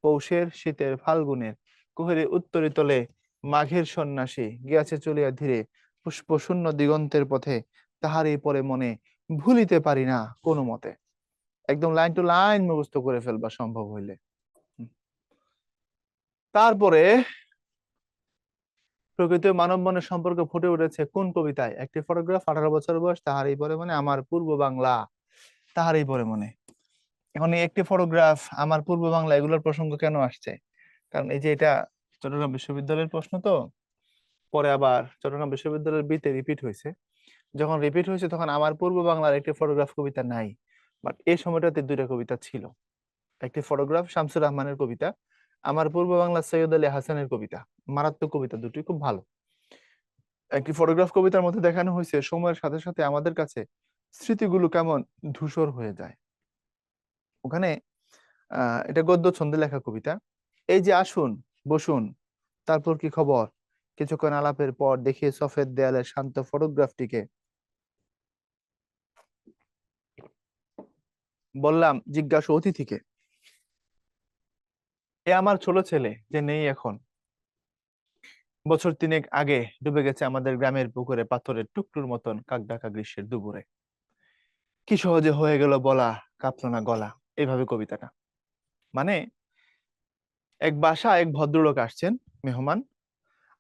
পৌষের, শীতের, ফাল্গুনের। কোহেলি উত্তরে তোলে মাঘের সন্ন্যাসী, গিয়াছে চলিয়া ধীরে, পুষ্প শূন্য দিগন্তের পথে, তাহারই পরে মনে ভুলিতে পারি না কোনো মতে। একদম লাইন টু লাইন মুখস্থ করে ফেলবা সম্ভব হইলে। তারপরে প্রকৃতি ও মানব মনের সম্পর্ক ফুটে উঠেছে কোন কবিতায়? একটি ফটোগ্রাফ, 18 বছর বয়স, তাহারই পরে মনে, আমার পূর্ব বাংলা, তাহারই পরে মনে। এখন এই একটি ফটোগ্রাফ, আমার পূর্ব বাংলা, এগুলোর প্রসঙ্গ কেন আসছে? কারণ এই যে এটা চট্টগ্রাম বিশ্ববিদ্যালয়ের প্রশ্ন, তো পরে আবার চট্টগ্রাম বিশ্ববিদ্যালয়ের বিতে রিপিট হয়েছে। যখন রিপিট হয়েছে তখন আমার পূর্ব বাংলার একটি ফটোগ্রাফ কবিতা নাই, বাট এই সময়টাতে দুইটা কবিতা ছিল। একটি ফটোগ্রাফ শামসুর রহমানের কবিতা, আমার পূর্ব বাংলা সৈয়দ আলী হাসানের কবিতা। মারাত্মক কবিতা দুটি, খুব ভালো। একটি ফটোগ্রাফ কবিতার মধ্যে দেখানো হয়েছে সময়ের সাথে সাথে আমাদের কাছে স্মৃতিগুলো কেমন ধূসর হয়ে যায়। ওখানে এটা গদ্য ছন্দে লেখা কবিতা। এই যে আসুন, বসুন, তারপর কি খবর, কিছুক্ষণ আলাপের পর দেখি সফেদ দেয়ালের শান্ত ফটোগ্রাফটিকে, বললাম জিজ্ঞাসা অতিথিকে, এ আমার ছোট ছেলে যে নেই এখন, বছর তিনেক আগে ডুবে গেছে আমাদের গ্রামের পুকুরে পাথরের টুকরোর মতন কাকডাকা গ্রীষ্মের দুপুরে, কি সহজে হয়ে গেল বলা, কাঁপলো না গলা। এইভাবে কবিতাটা। মানে এক বাসা এক ভদ্রলোক আসছেন, মেহমান।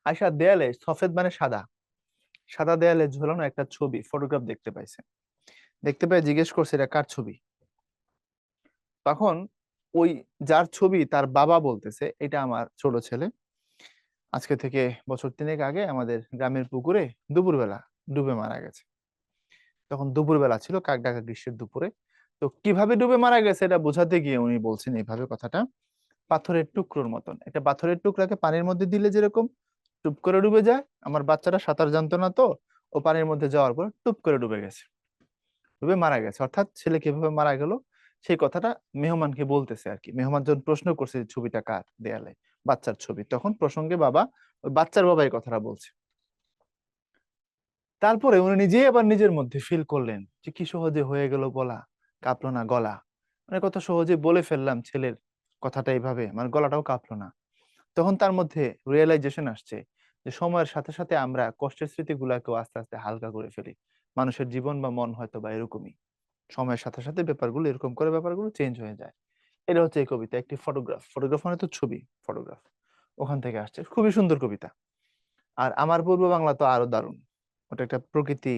আয়সা দেয়ালে সফেদ মানে সাদা, সাদা দেয়ালে ঝোলানো একটা ছবি, ফটোগ্রাফ দেখতে পাইছে। দেখতে পেয়ে জিজ্ঞেস করছে এটা কার ছবি। তখন ওই যার ছবি তার বাবা বলতেছে এটা আমার ছোট ছেলে, আজকে থেকে বছর তিনেক আগে আমাদের গ্রামের পুকুরে দুপুরবেলা ডুবে মারা গেছে। তখন দুপুরবেলা ছিল, কাকডাকা গ্রীষ্মের দুপুরে। তো কিভাবে ডুবে মারা গেছে এটা বোঝাতে গিয়ে উনি বলছেন এইভাবে কথাটা, পাথরের টুকরোর মতন। একটা পাথরের টুকরাকে পানির মধ্যে দিলে যেরকম টুপ করে ডুবে যায়, আমার বাচ্চাটা সাঁতার জানতো না, তো ও পানির মধ্যে যাওয়ার পর টুপ করে ডুবে গেছে, ডুবে মারা গেছে। অর্থাৎ ছেলে কিভাবে মারা গেল সেই কথাটা মেহমানকে বলতেছে আর কি। মেহমান যখন প্রশ্ন করছে যে ছবিটা কার দেয়ালে, বাচ্চার ছবি, তখন প্রসঙ্গে বাবা, ওই বাচ্চার বাবা এই কথাটা বলছে। তারপরে উনি নিজেই আবার নিজের মধ্যে ফিল করলেন যে কি সহজে হয়ে গেল বলা, কাঁপলো না গলা। মানে কত সহজে বলে ফেললাম ছেলের কথাটা এইভাবে, মানে গলাটাও কাঁপলো না। তখন তার মধ্যে রিয়েলাইজেশন আসছে যে সময়ের সাথে সাথে আমরা কষ্টের স্মৃতিগুলাকেও আস্তে আস্তে হালকা করে ফেলি। মানুষের জীবন বা মন হয়তো বা এরকমই, সময়ের সাথে সাথে ব্যাপারগুলো এরকম করে ব্যাপারগুলো চেঞ্জ হয়ে যায়। এটা হচ্ছে এই কবিতা, একটি ফটোগ্রাফ। ফটোগ্রাফ মানে তো ছবি, ফটোগ্রাফ ওখান থেকে আসছে। খুবই সুন্দর কবিতা। আর আমার পূর্ব বাংলা তো আরো দারুণ। ওটা একটা প্রকৃতি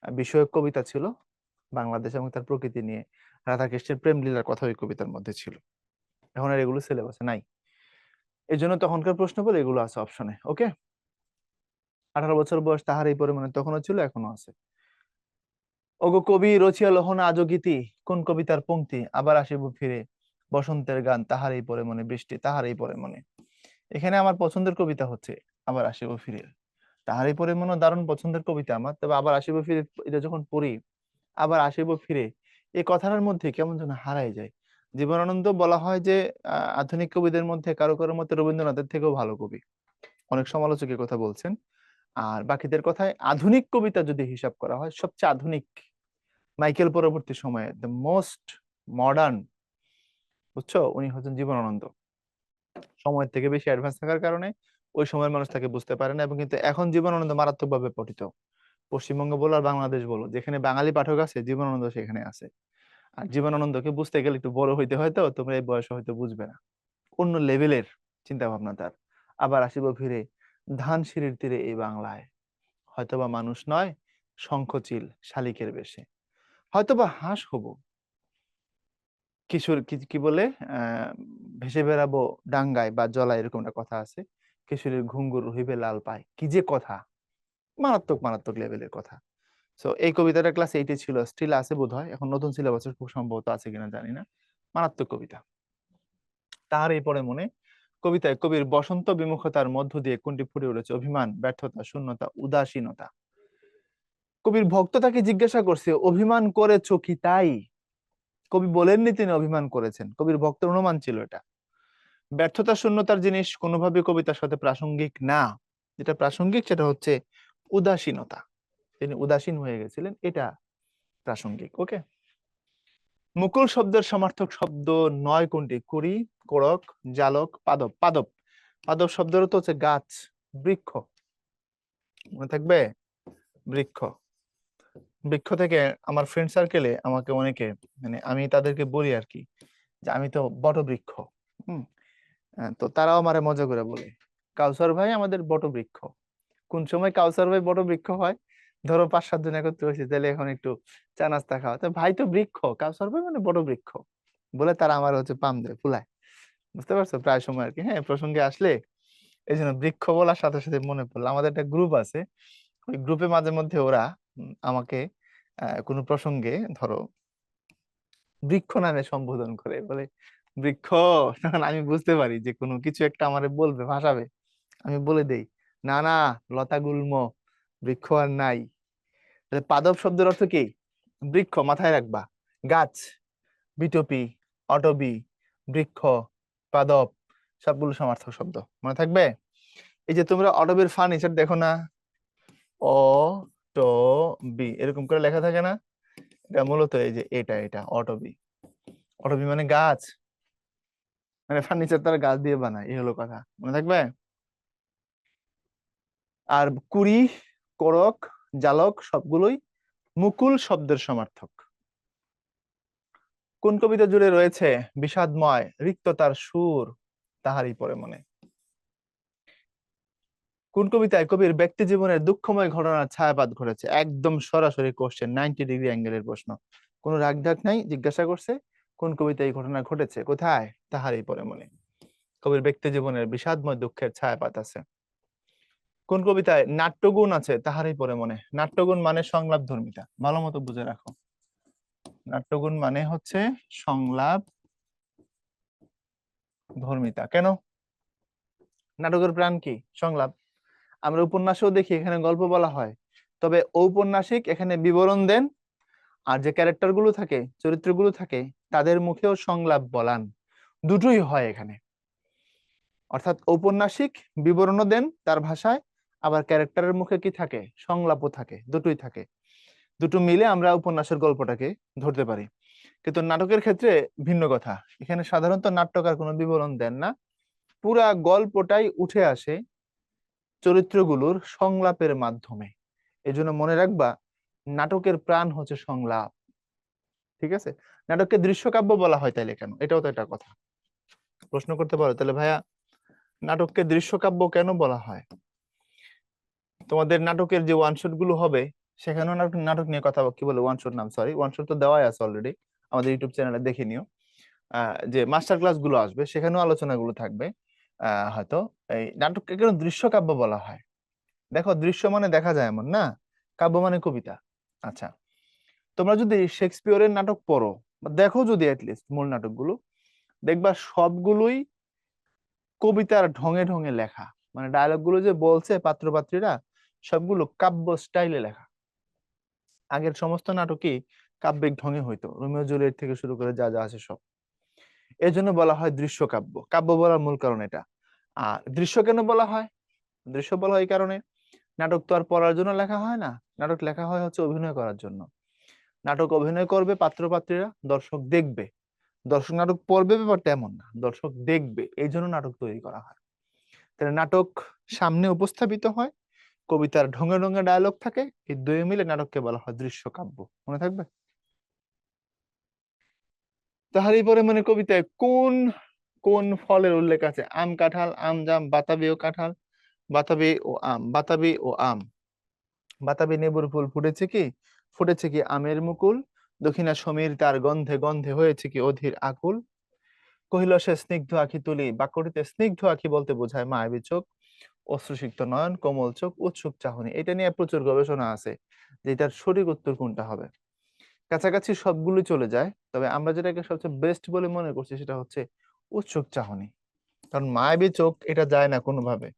বিষয়ক কবিতা ছিল, বাংলাদেশ এবং তার প্রকৃতি নিয়ে রাধাকৃষ্ণের প্রেম লীলার কথা ওই কবিতার মধ্যে ছিল। এখন আর এগুলো সিলেবাসে নাই, এই জন্য তখনকার প্রশ্ন বলে এগুলো আছে অপশনে। ওকে, 18 বছর বয়স, তাহার এই পরিমাণে তখনও ছিল, এখনো আছে। ওগো কবি রচিয়া লোহন আজো গীতি, কোন কবিতার পংক্তি, আবার আসিব ফিরে, বসন্তের গান, তাহার এই পরে মনে, বৃষ্টি তাহার এই পরে মনে। এখানে আমার পছন্দের কবিতা হচ্ছে আবার আসিব ফিরে। তাহার এই পরে মনে দারুণ পছন্দের কবিতা আমার, তবে আবার আসিব ফিরে এটা যখন পড়ি, আবার আসিব ফিরে, এই কথাটার মধ্যে কেমন যেন হারাই যায়। জীবনানন্দ বলা হয় যে আধুনিক কবিদের মধ্যে কারো কারো মতে রবীন্দ্রনাথের থেকেও ভালো কবি, অনেক সমালোচকের কথা বলছেন। আর বাকিদের কথায় আধুনিক কবিতা যদি হিসাব করা হয়, সবচেয়ে আধুনিক মাইকেল পরবর্তী সময়ে দ্য মোস্ট মডার্ন, বুঝছো, উনি হচ্ছেন জীবনানন্দ। সময়ের থেকে বেশি অ্যাডভান্স থাকার কারণে ওই সময়ের মানুষ তাকে বুঝতে পারে না, এবং কিন্তু এখন জীবনানন্দ মারাত্মকভাবে পঠিত। পশ্চিমবঙ্গ বলো আর বাংলাদেশ বলো, যেখানে বাঙালি পাঠক আছে জীবনানন্দ সেখানে আছে। আর জীবনানন্দকে বুঝতে গেলে একটু বড় হইতে হয়, তো তোমরা এই বয়সে হয়তো বুঝবে না। অন্য লেভেলের চিন্তা ভাবনা তার। আবার আসিব ফিরে, ধানসিঁড়ির তীরে এই বাংলায়, হয়তোবা মানুষ নয়, শঙ্খচিল শালিকের বেশে, হয়তোবা হাঁস হব, কিশোর কি বলে ভেসে বেড়াবো ডাঙ্গায় বা জলায়, এরকম একটা কথা আছে। কিশোরের ঘুঙ্গুর হইবে লাল পায়, কি যে কথা, মারাত্মক মারাত্মক লেভেলের কথা। সো এই কবিতাটা ক্লাস 8-এ ছিল, স্টিল আছে বোধহয়, এখন নতুন সিলেবাসে খুব সম্ভবত আছে কিনা জানি না। মারাত্মক কবিতা। তার এই পরে মনে কবিতায় কবির বসন্ত বিমুখতার মধ্য দিয়ে কোনটি ফুটে উঠেছে? অভিমান, ব্যর্থতা, শূন্যতা, উদাসীনতা। কবির ভক্ত তাকে জিজ্ঞাসা করছে, অভিমান করেছো কি তাই? কবি বলেননি তিনি অভিমান করেছেন, কবির ভক্তের অনুমান ছিল এটা। ব্যর্থতা শূন্যতার জিনিস কোনোভাবে কবিতার সাথে প্রাসঙ্গিক না। যেটা প্রাসঙ্গিক সেটা হচ্ছে উদাসীনতা, তিনি উদাসীন হয়ে গেছিলেন, এটা প্রাসঙ্গিক। ওকে। মুকুল শব্দের সমার্থক শব্দ নয় কোনটি? কুড়ি, কোড়ক, জালক, পাদপ। পাদপ, পাদপ শব্দের তো হচ্ছে গাছ, বৃক্ষ, মনে থাকবে? বৃক্ষ। বৃক্ষ থেকে আমার ফ্রেন্ড সার্কেলে আমাকে অনেকে, মানে আমি তাদেরকে বলি আর কি, যে আমি তো বটবৃক্ষ। হম। তো তারাও আমারে মজা করে বলে, কাউসার ভাই আমাদের বটবৃক্ষ। কোন সময় কাউসার ভাই বটবৃক্ষ হয়? ধরো 5-7 জন একত্র হয়েছে, তাহলে এখন একটু চা নাস্তা খাওয়া, তো ভাই তো বৃক্ষ, কাউসার ভাই মানে বটবৃক্ষ বলে তারা আমার হচ্ছে পাম দেয়, ফুলায়। বুঝতে পারছো? প্রায় সময় আর কি, হ্যাঁ, প্রসঙ্গে আসলে এই জন্য বৃক্ষ বলার সাথে সাথে মনে পড়লো, আমাদের একটা গ্রুপ আছে, ওই গ্রুপে মাঝে মধ্যে ওরা আমাকে কোনো প্রসঙ্গে ধরো বৃক্ষ নামে সম্বোধন করে, বলে বৃক্ষ। তখন আমি বুঝতে পারি যে কোনো কিছু একটা আমারে বলবে, ভাসাবে, আমি বলে দেই, না না, লতা গুল্ম, বৃক্ষ আর নাই। তাহলে পাদপ শব্দের অর্থ কি? বৃক্ষ, মাথায় রাখবা। গাছ, বিটপি, অটবি, বৃক্ষ, পাদপ, সবগুলো সমার্থক শব্দ, মনে থাকবে। এই যে তোমরা অটবির ফার্নিচার দেখো না, অ ট বি এরকম করে লেখা থাকে না, এটা মূলত এই যে এটা অটবি। অটবি মানে গাছ, মানে ফার্নিচার তারা গাছ দিয়ে বানায়, এই হলো কথা, মনে থাকবে। আর কুড়ি, কোড়ক, জালক সবগুলোই মুকুল শব্দের সমার্থক। কোন কবিতা জুড়ে রয়েছে বিষাদময় রিক্ততার সুর, তাহারই পরে মনে? কোন কবিতায় কবির ব্যক্তি জীবনের দুঃখময় ঘটনার ছায়াপাত ঘটেছে? একদম সরাসরি কোশ্চেন, 90 ডিগ্রি অ্যাঙ্গেলের প্রশ্ন, কোনো রাগ ঢাক নাই। জিজ্ঞাসা করছে কোন কবিতায় এই ঘটনা ঘটেছে, কোথায়? তাহারই পরে মনে। কবির ব্যক্তি জীবনের বিষাদময় দুঃখের ছায়াপাত আছে। কোন কবিতায় নাট্যগুণ আছে? তাহারই পরে মনে। নাট্যগুণ মানে সংলাপ ধর্মিতা, ভালো মতো বুঝে রাখো। নাট্যগুণ মানে হচ্ছে সংলাপ ধর্মিতা। কেন? নাটকের প্রাণ কি? সংলাপ। আমরা উপন্যাসেও দেখি এখানে গল্প বলা হয়, তবে ঔপন্যাসিক এখানে বিবরণ দেন, আর যে ক্যারেক্টার গুলো থাকে, চরিত্রগুলো থাকে, তাদের মুখেও সংলাপ বলান, দুটোই হয় এখানে। অর্থাৎ ঔপন্যাসিক বিবরণও দেন তার ভাষায়, আবার ক্যারেক্টারের মুখে কি থাকে? সংলাপও থাকে, দুটোই থাকে। দুটো মিলে আমরা উপন্যাসের গল্পটাকে ধরতে পারি। কিন্তু নাটকের ক্ষেত্রে ভিন্ন কথা, এখানে সাধারণত নাট্যকার কোনো বিবরণ দেন না, পুরা গল্পটাই উঠে আসে চরিত্রগুলোর সংলাপের মাধ্যমে। এজন্য মনে রাখবা, নাটকের প্রাণ হচ্ছে সংলাপ। ঠিক আছে? নাটককে দৃশ্যকাব্য বলা হয় তাইলে কেন? এটাও তো একটা কথা, প্রশ্ন করতে পারো। তাহলে ভাইয়া, নাটককে দৃশ্যকাব্য কেন বলা হয়? তোমাদের নাটকের যে ওয়ান শট গুলো হবে, সেখানেও নাটক নাটক নিয়ে কথা, কি বলে ওয়ান শট নাম, সরি ওয়ান শট তো দেওয়াই আছে অলরেডি, আমাদের ইউটিউব চ্যানেলে দেখে নিও। যে মাস্টার ক্লাস গুলো আসবে সেখানেও আলোচনাগুলো থাকবে। হয়তো এই নাটককে কেন দৃশ্যকাব্য বলা হয়? দেখো, দৃশ্য মানে দেখা যায় এমন না, কাব্য মানে কবিতা। আচ্ছা, তোমরা যদি শেক্সপিয়রের নাটক পড়ো বা দেখো, যদি অ্যাটলিস্ট মূল নাটকগুলো, দেখবা সবগুলোই কবিতার ঢঙে ঢঙে লেখা, মানে ডায়লগ গুলো যে বলছে পাত্রপাত্রীরা, সবগুলো কাব্য স্টাইলে লেখা। আগের সমস্ত নাটকই কাব্যিক ঢঙে হইতো, রোমিও জুলিয়েট থেকে শুরু করে যা যা আছে সব। এর জন্য বলা হয় দৃশ্য কাব্য। কাব্য বলার মূল কারণ এটা। আর দৃশ্য কেন বলা হয়? দৃশ্য বলা হয় এই কারণে, নাটক তো আর পড়ার জন্য লেখা হয় না, নাটক লেখা হয় হচ্ছে অভিনয় করার জন্য। নাটক অভিনয় করবে পাত্রপাত্রীরা, দর্শক দেখবে। দর্শক নাটক পড়বে ব্যাপারটা এমন না, দর্শক দেখবে, এই জন্য নাটক তৈরি করা হয়। তাহলে নাটক সামনে উপস্থাপিত হয়, কবিতার ঢঙে ঢঙে ডায়লগ থাকে, এই দুই মিলে নাটককে বলা হয় দৃশ্য কাব্য, মনে থাকবে। তাহারই পরে মানে কবিতায় কোন কোন ফলের উল্লেখ আছে? আম, কাঁঠাল, আম, জাম, বাতাবি ও কাঁঠাল, বাতাবি ও আম, বাতাবি ও আম। বাতাবি লেবুর ফুল ফুটেছে কি? ফুটেছে কি আমের মুকুল, দক্ষিণা সমীর তার গন্ধে গন্ধে হয়েছে কি অধীর আকুল। কহিল সে স্নিগ্ধ আঁখি তুলি, বাক্যটিতে স্নিগ্ধ আঁখি বলতে বোঝায় মায়াবী চোখ, অশ্রুসিক্ত নয়ন, কোমল চোখ, উৎসুক চাহনি। এটা নিয়ে প্রচুর গবেষণা আছে যে এটার সঠিক উত্তর কোনটা হবে। কাছাকাছি সবগুলো চলে যায়, তবে আমরা যেটাকে সবচেয়ে বেস্ট বলে মনে করছি সেটা হচ্ছে উৎসুক চাহনি, কারণ মায়াবী চোখ এটা যায় না কোনোভাবে।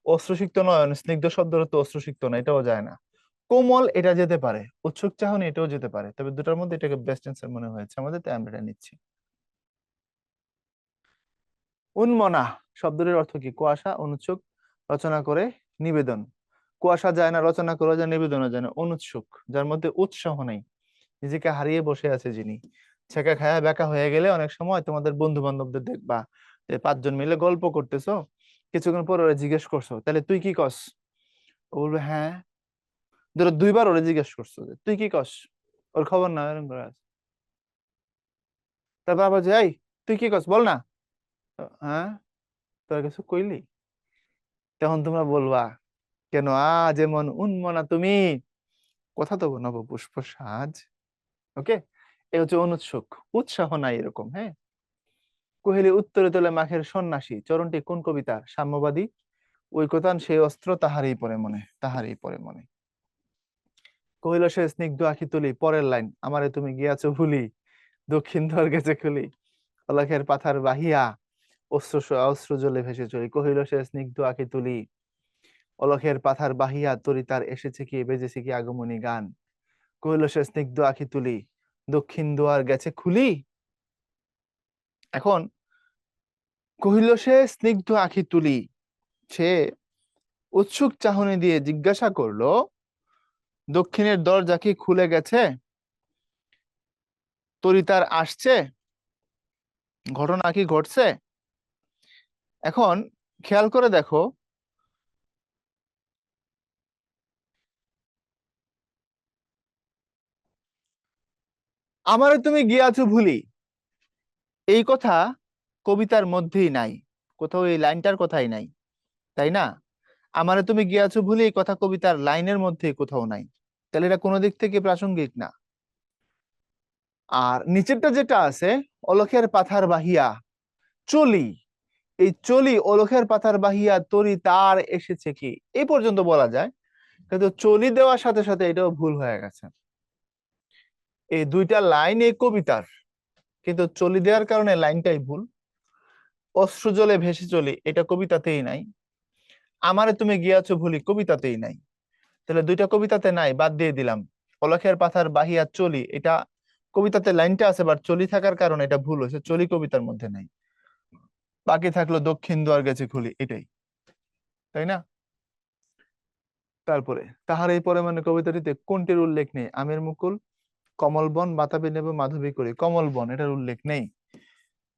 অশ্রুসিক্ত নয়ন, স্নিগ্ধ শব্দের তো অশ্রুসিক্ত না, এটাও যায় না। কোমল এটা যেতে পারে, উৎসুক চাহনি এটাও যেতে পারে, তবে দুটার মধ্যে এটাকে বেস্ট অ্যান্সার মনে হয়েছে আমাদের, তাই আমরা এটা নিচ্ছি। উন্মনা শব্দের অর্থ কি? কুয়াশা, অনুৎসুক, রচনা করে, নিবেদন। কুয়াশা যায় না, রচনা করা যায়, নিবেদনও যায় না। অনুৎসুক, যার মধ্যে উৎসাহ নেই, নিজেকে হারিয়ে বসে আছে যিনি। ছেঁকা খায়া বেকা হয়ে গেলে অনেক সময় তোমাদের বন্ধু বান্ধবদের দেখবা যে 5 জন মিলে গল্প করতেছো, কিছুক্ষণ পর ওরা জিজ্ঞেস করছো তাহলে তুই কি কস, ও বলবে হ্যাঁ। ধরো 2 বার ওরা জিজ্ঞেস করছো যে তুই কি কস, ওর খবর না, এরকম করে আছে। তারপর আবার যে এই তুই কি কস বল না, হ্যাঁ তোরা কিছু কইলি, তখন তোমরা বলবা কেন আজ এমন উন্মনা তুমি, কথা তো নব পুষ্প সাজ। ওকে, এ হচ্ছে অনুৎসুক, উৎসাহ নাই এরকম। হ্যাঁ, কহিলি উত্তরে তোলে মাখের সন্ন্যাসী, চরণটি কোন কবিতার? সাম্যবাদী। ঐকতান সেই অস্ত্র তাহারই পরে মনে, তাহারই পরে মনে। কহিল সে স্নিগ্ধ আখি তুলি, পরের লাইন, আমারে তুমি গিয়াছো ভুলি, দক্ষিণ দ্বার গেছে খুলি, অলখের পাথার বাহিয়া, অশ্রু অশ্রু জলে ভেসে চলি। কহিল সে স্নিগ্ধ আখি তুলি, অলখের পাথার বাহিয়া, তরি তার এসেছে কি, বেজেছে কি আগমনী গান। কহিল সে স্নিগ্ধ আখি তুলি, দক্ষিণ দুয়ার গেছে খুলি। এখন কহিল সে স্নিগ্ধ আখি তুলি, সে উৎসুক চাহনি দিয়ে জিজ্ঞাসা করলো দক্ষিণের দরজা কি খুলে গেছে, তরি তার আসছে, ঘটনা কি ঘটছে। এখন খেয়াল করে দেখো, আমারে তুমি গিয়াছো ভুলি, এই কথা কবিতার মধ্যেই নাই, কোথাও এই লাইনটার কথাই নাই, তাই না? আমারে তুমি গিয়াছো ভুলি এই কথা কবিতার লাইনের মধ্যে কোথাও নাই, তাহলে এটা কোনো দিক থেকে প্রাসঙ্গিক না। আর নিচেরটা যেটা আছে, অলখের পাথার বাহিয়া চলি, এই চলি অলখের পাথার বাহিয়া তরি তার এসেছে কি, এই পর্যন্ত বলা যায়, কিন্তু চলি দেওয়ার সাথে সাথে এটাও ভুল হয়ে গেছে। এই দুইটা লাইন এই কবিতার, কিন্তু চলি দেওয়ার কারণে লাইনটাই ভুল। অশ্রু জলে ভেসে চলি এটা কবিতাতেই নাই, আমারে তুমি গিয়াছো ভুলি কবিতাতেই নাই, তাহলে দুইটা কবিতাতে নাই, বাদ দিয়ে দিলাম। অলখের পাথার বাহিয়া চলি, এটা কবিতাতে লাইনটা আছে, বাট চলি থাকার কারণে এটা ভুল হয়েছে, চলি কবিতার মধ্যে নাই। বাকি থাকলো দক্ষিণ দুয়ার গেছে খুলি, এটাই, তাই না? তারপরে তাহার এই পরে মানে কবিতাটিতে কোনটির উল্লেখ নেই? আমের মুকুল, কমল বন, বাতাবি নেব, মাধবী করি। কমল বন এটার উল্লেখ নেই,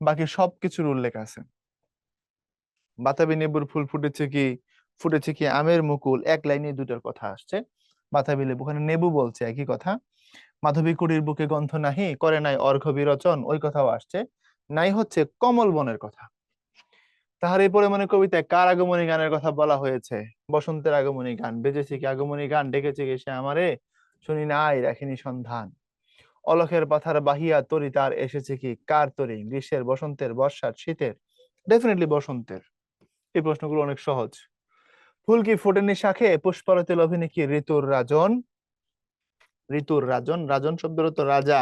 বাকি সবকিছুর উল্লেখ আছে। বাতাবি লেবুর ফুল ফুটেছে কি, ফুটেছে কি আমের মুকুল, এক লাইনে দুটার কথা আসছে। বাতাবি লেবু, ওখানে নেবু বলছে একই কথা। মাধবী কুড়ির বুকে গন্ধ নাহি, করে নাই অর্ঘ্য বিরচন, ওই কথাও আসছে। নাই হচ্ছে কমল বনের কথা। তাহার এই পরে মানে কবিতায় কার আগমনী গানের কথা বলা হয়েছে? বসন্তের আগমনী গান। বেজেছে কি আগমনী গান, ডেকেছে কি সে আমারে, শুনি নাই রাখিনি সন্ধান। অলখের পাথার বাহিয়া তরি তার এসেছে কি, কার তরি? গ্রীষ্মের, বসন্তের, বর্ষার, শীতের? ডেফিনেটলি বসন্তের। এই প্রশ্নগুলো অনেক সহজ। ফুল কি ফোটেনি শাখে, পুষ্পলতে লোভিনী কি ঋতুর রাজন। ঋতুর রাজন, রাজন শব্দের অর্থ রাজা।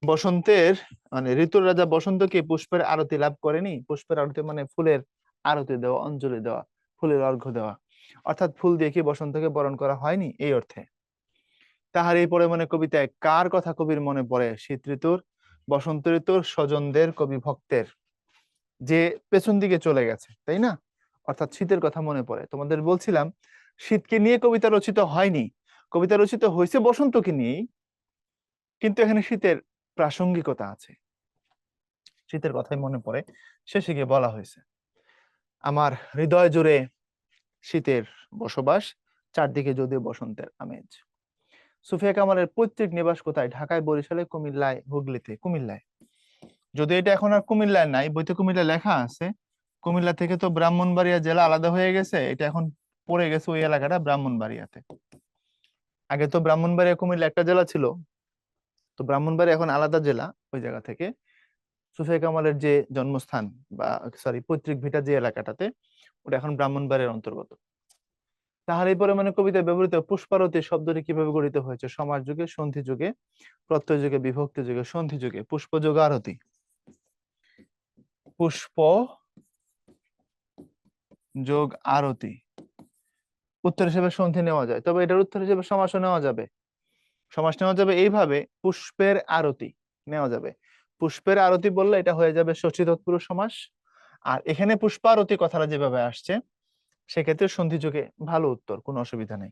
বসন্তের মানে ঋতুর রাজা বসন্ত কি পুষ্পের আরতি লাভ করেনি? পুষ্পের আরতি মানে ফুলের আরতি দেওয়া, অঞ্জলি দেওয়া, ফুলের অর্ঘ্য দেওয়া, অর্থাৎ ফুল দিয়ে কি বসন্তকে বরণ করা হয়নি, এই অর্থে। তাহার এই পরে মানে কবিতায় কার কথা কবির মনে পড়ে? শীত ঋতুর, বসন্ত ঋতুর, স্বজনদের, কবি ভক্তের, যে পেছন দিকে চলে গেছে, তাই না? অর্থাৎ শীতের কথা মনে পড়ে। তোমাদের বলছিলাম শীতকে নিয়ে কবিতা রচিত হয়নি, কবিতা রচিত হয়েছে বসন্তকে নিয়েই, কিন্তু এখানে শীতের প্রাসঙ্গিকতা আছে, শীতের কথাই মনে পড়ে, শেষে গিয়ে বলা হয়েছে আমার হৃদয় জুড়ে শীতের বসবাস, চারদিকে যদিও বসন্তের আমেজ। সুফিয়া কামালের পৈতৃক নিবাস কোথায়? ঢাকায়, বরিশালে, কুমিল্লায়, হুগলিতে। কুমিল্লায়, যদি এটা এখন আর কুমিল্লায় নাই, বইতে কুমিল্লা লেখা আছে, কুমিল্লা থেকে তো ব্রাহ্মণবাড়িয়া জেলা আলাদা হয়ে গেছে, এটা এখন পড়ে গেছে ওই এলাকাটা ব্রাহ্মণবাড়িয়াতে। আগে তো ব্রাহ্মণবাড়িয়া কুমিল্লা একটা জেলা ছিল, তো ব্রাহ্মণবাড়িয়া এখন আলাদা জেলা ওই জায়গা থেকে। সুফিয়া কামালের যে জন্মস্থান বা সরি পৈতৃক ভিটা যে এলাকাটাতে, ওটা এখন ব্রাহ্মণবাড়িয়ার অন্তর্গত। তাহার এই পরিমাণে কবিতায় ব্যবহৃত পুষ্পারতি শব্দটি কিভাবে গঠিত হয়েছে? সমাস যুগে, সন্ধি যুগে, প্রত্যয় যুগে, বিভক্তি যুগে। সন্ধি যুগে। পুষ্প যোগ আরতি, পুষ্প যোগ আরতি উত্তর হিসেবে সন্ধি নেওয়া যায়, তবে এটার উত্তর হিসেবে সমাসও নেওয়া যাবে। সমাস নেওয়া যাবে এইভাবে, পুষ্পের আরতি নেওয়া যাবে। পুষ্পের আরতি বললে এটা হয়ে যাবে ষষ্ঠী তৎপুরুষ সমাস। আর এখানে পুষ্পারতি কথাটা যেভাবে আসছে, সেক্ষেত্রে সন্ধি যুগে ভালো উত্তর, কোনো অসুবিধা নেই।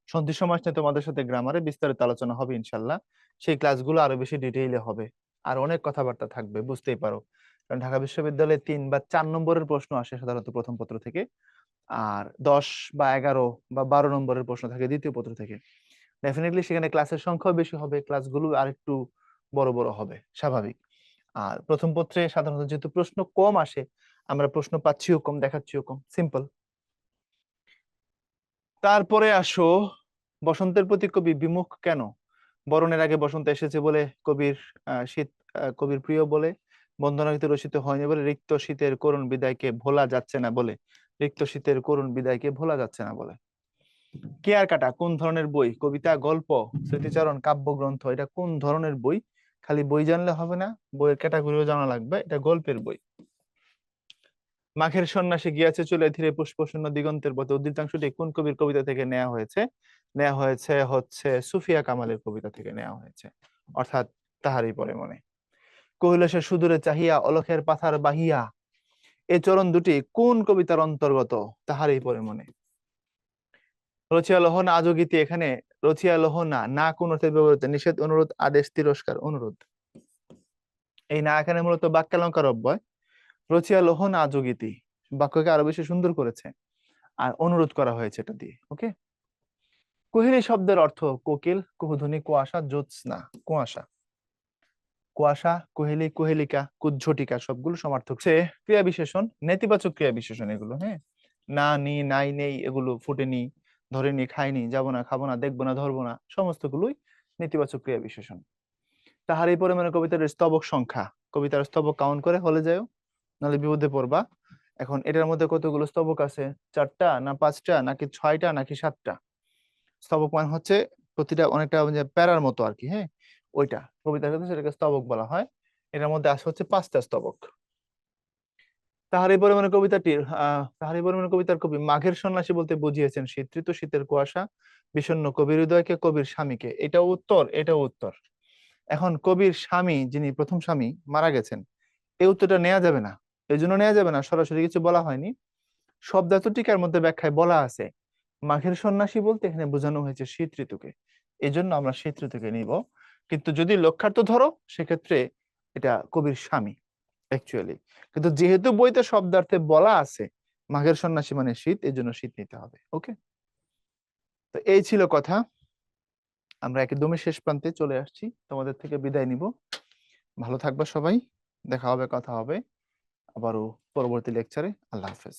সন্ধি সমাস নিয়ে তোমাদের সাথে গ্রামারে বিস্তারিত আলোচনা হবে ইনশাল্লাহ। সেই ক্লাসগুলো আরো বেশি ডিটেইলে হবে, আর অনেক কথাবার্তা থাকবে, বুঝতেই পারো। কারণ ঢাকা বিশ্ববিদ্যালয়ে 3 বা 4 নম্বরের প্রশ্ন আসে সাধারণত প্রথম পত্র থেকে, আর 10 বা 11 বা 12 নম্বরের প্রশ্ন থাকে দ্বিতীয় পত্র থেকে। ডেফিনেটলি সেখানে ক্লাসের সংখ্যাও বেশি হবে, ক্লাসগুলো আরেকটু বড় বড় হবে, স্বাভাবিক। আর প্রথম পত্রে সাধারণত যেহেতু প্রশ্ন কম আসে, আমরা প্রশ্ন পাচ্ছিও কম, দেখাচ্ছিও কম, সিম্পল। তারপরে আসো, বসন্তের প্রতি কবি বিমুখ কেন? বরণের আগে বসন্ত এসেছে বলে কবির শীত কবির প্রিয় বলে, বন্দনাগীতে রচিত হয়নি বলে, রিক্ত শীতের করুণ বিদায়কে ভোলা যাচ্ছে না বলে, রিক্ত শীতের করুণ বিদায়কে ভোলা যাচ্ছে না বলে। কেয়ার কাটা কোন ধরনের বই? কবিতা, গল্প, স্মৃতিচারণ, কাব্যগ্রন্থ? এটা কোন ধরনের বই? খালি বই জানলে হবে না, বইয়ের ক্যাটাগরিও জানা লাগবে। এটা গল্পের বই। মাঘের সন্ন্যাসী গিয়াছে চলে ধীরে পুষ্পশূন্য দিগন্তের পথে উদ্ধৃতাংশটি কোন কবির কবিতা থেকে নেওয়া হয়েছে? নেওয়া হয়েছে হচ্ছে সুফিয়া কামালের কবিতা থেকে নেওয়া হয়েছে, অর্থাৎ তাহারই পরে মনে। কহিল সে সুদূরে চাহিয়া অলখের পাথার বাহিয়া, এই চরণ দুটি কোন কবিতার অন্তর্গত? তাহারই পরে মনে। রচিয়া লহ না আজও গীতি, এখানে রচিয়া লহ না, না কোন অর্থে ব্যবহৃত? নিষেধ, অনুরোধ, আদেশ, তিরস্কার? অনুরোধ। এই না এখানে মূলত বাক্যালঙ্কার অব্যয়। রচিয়া লহ না আজও গীতি বাক্যকে আরো বেশি সুন্দর করেছে, আর অনুরোধ করা হয়েছে এটা দিয়ে। ওকে। কোহেলি শব্দের অর্থ কোকিল, কুহুধ্বনি, কুয়াশা, জ্যোৎস্না। কুয়াশা, কুয়াশা, কোহেলি, কোহেলিকা, কুজ্ঝটিকা সবগুলো সমার্থক। সে ক্রিয়া বিশেষণ, নেতিবাচক ক্রিয়া বিশেষণ এগুলো। হ্যাঁ, না, নি, নাই, নেই, এগুলো ফুটেনি, ধরেনি, খাইনি, যাবো না, খাবো না, দেখবো না, ধরবো না, সমস্তগুলোই নেতিবাচক ক্রিয়া বিশেষণ। তাহার এই পরিমাণে কবিতার স্তবক সংখ্যা, কবিতার স্তবক কাউন্ট করে হলে যাও, নাহলে বিপদে পড়বা। এখন এটার মধ্যে কতগুলো স্তবক আছে? 4টা না 5টা নাকি 6টা নাকি 7টা? স্তবক মানে হচ্ছে প্রতিটা অনেকটা প্যারার মতো আর কি। হ্যাঁ, ওইটা কবিতার ক্ষেত্রে সেটাকে স্তবক বলা হয়। এটার মধ্যে আছে হচ্ছে 5টা স্তবক। তাহার এই পরিমাণে কবিতাটির তাহার এই পরিমাণে কবিতার কবি মাঘের সন্ন্যাসী বলতে বুঝিয়েছেন শীত ঋতু, শীতের কুয়াশা, বিষণ্ণ কবির হৃদয়কে, কবির স্বামীকে। এটাও উত্তর, এটাও উত্তর। এখন কবির স্বামী, যিনি প্রথম স্বামী মারা গেছেন, এই উত্তরটা নেওয়া যাবে না। এই জন্য নেওয়া যাবে না, সরাসরি কিছু বলা হয়নি। শব্দার্থ টিকার মধ্যে ব্যাখ্যায় বলা আছে মাঘের সন্ন্যাসী বলতে এখানে বোঝানো হয়েছে শীত ঋতুকে, এই জন্য আমরা শীত ঋতুকে নিব। কিন্তু যদি লক্ষ্যার্থ ধরো, সেক্ষেত্রে এটা কবির স্বামী অ্যাকচুয়ালি। কিন্তু যেহেতু বইতে শব্দার্থে বলা আছে মাঘের সন্ন্যাসী মানে শীত, এই জন্য শীত নিতে হবে। ওকে, তো এই ছিল কথা। আমরা একদমই শেষ প্রান্তে চলে আসছি, তোমাদের থেকে বিদায় নিব। ভালো থাকবা সবাই, দেখা হবে, কথা হবে আবারও পরবর্তী লেকচারে। আল্লাহ হাফেজ।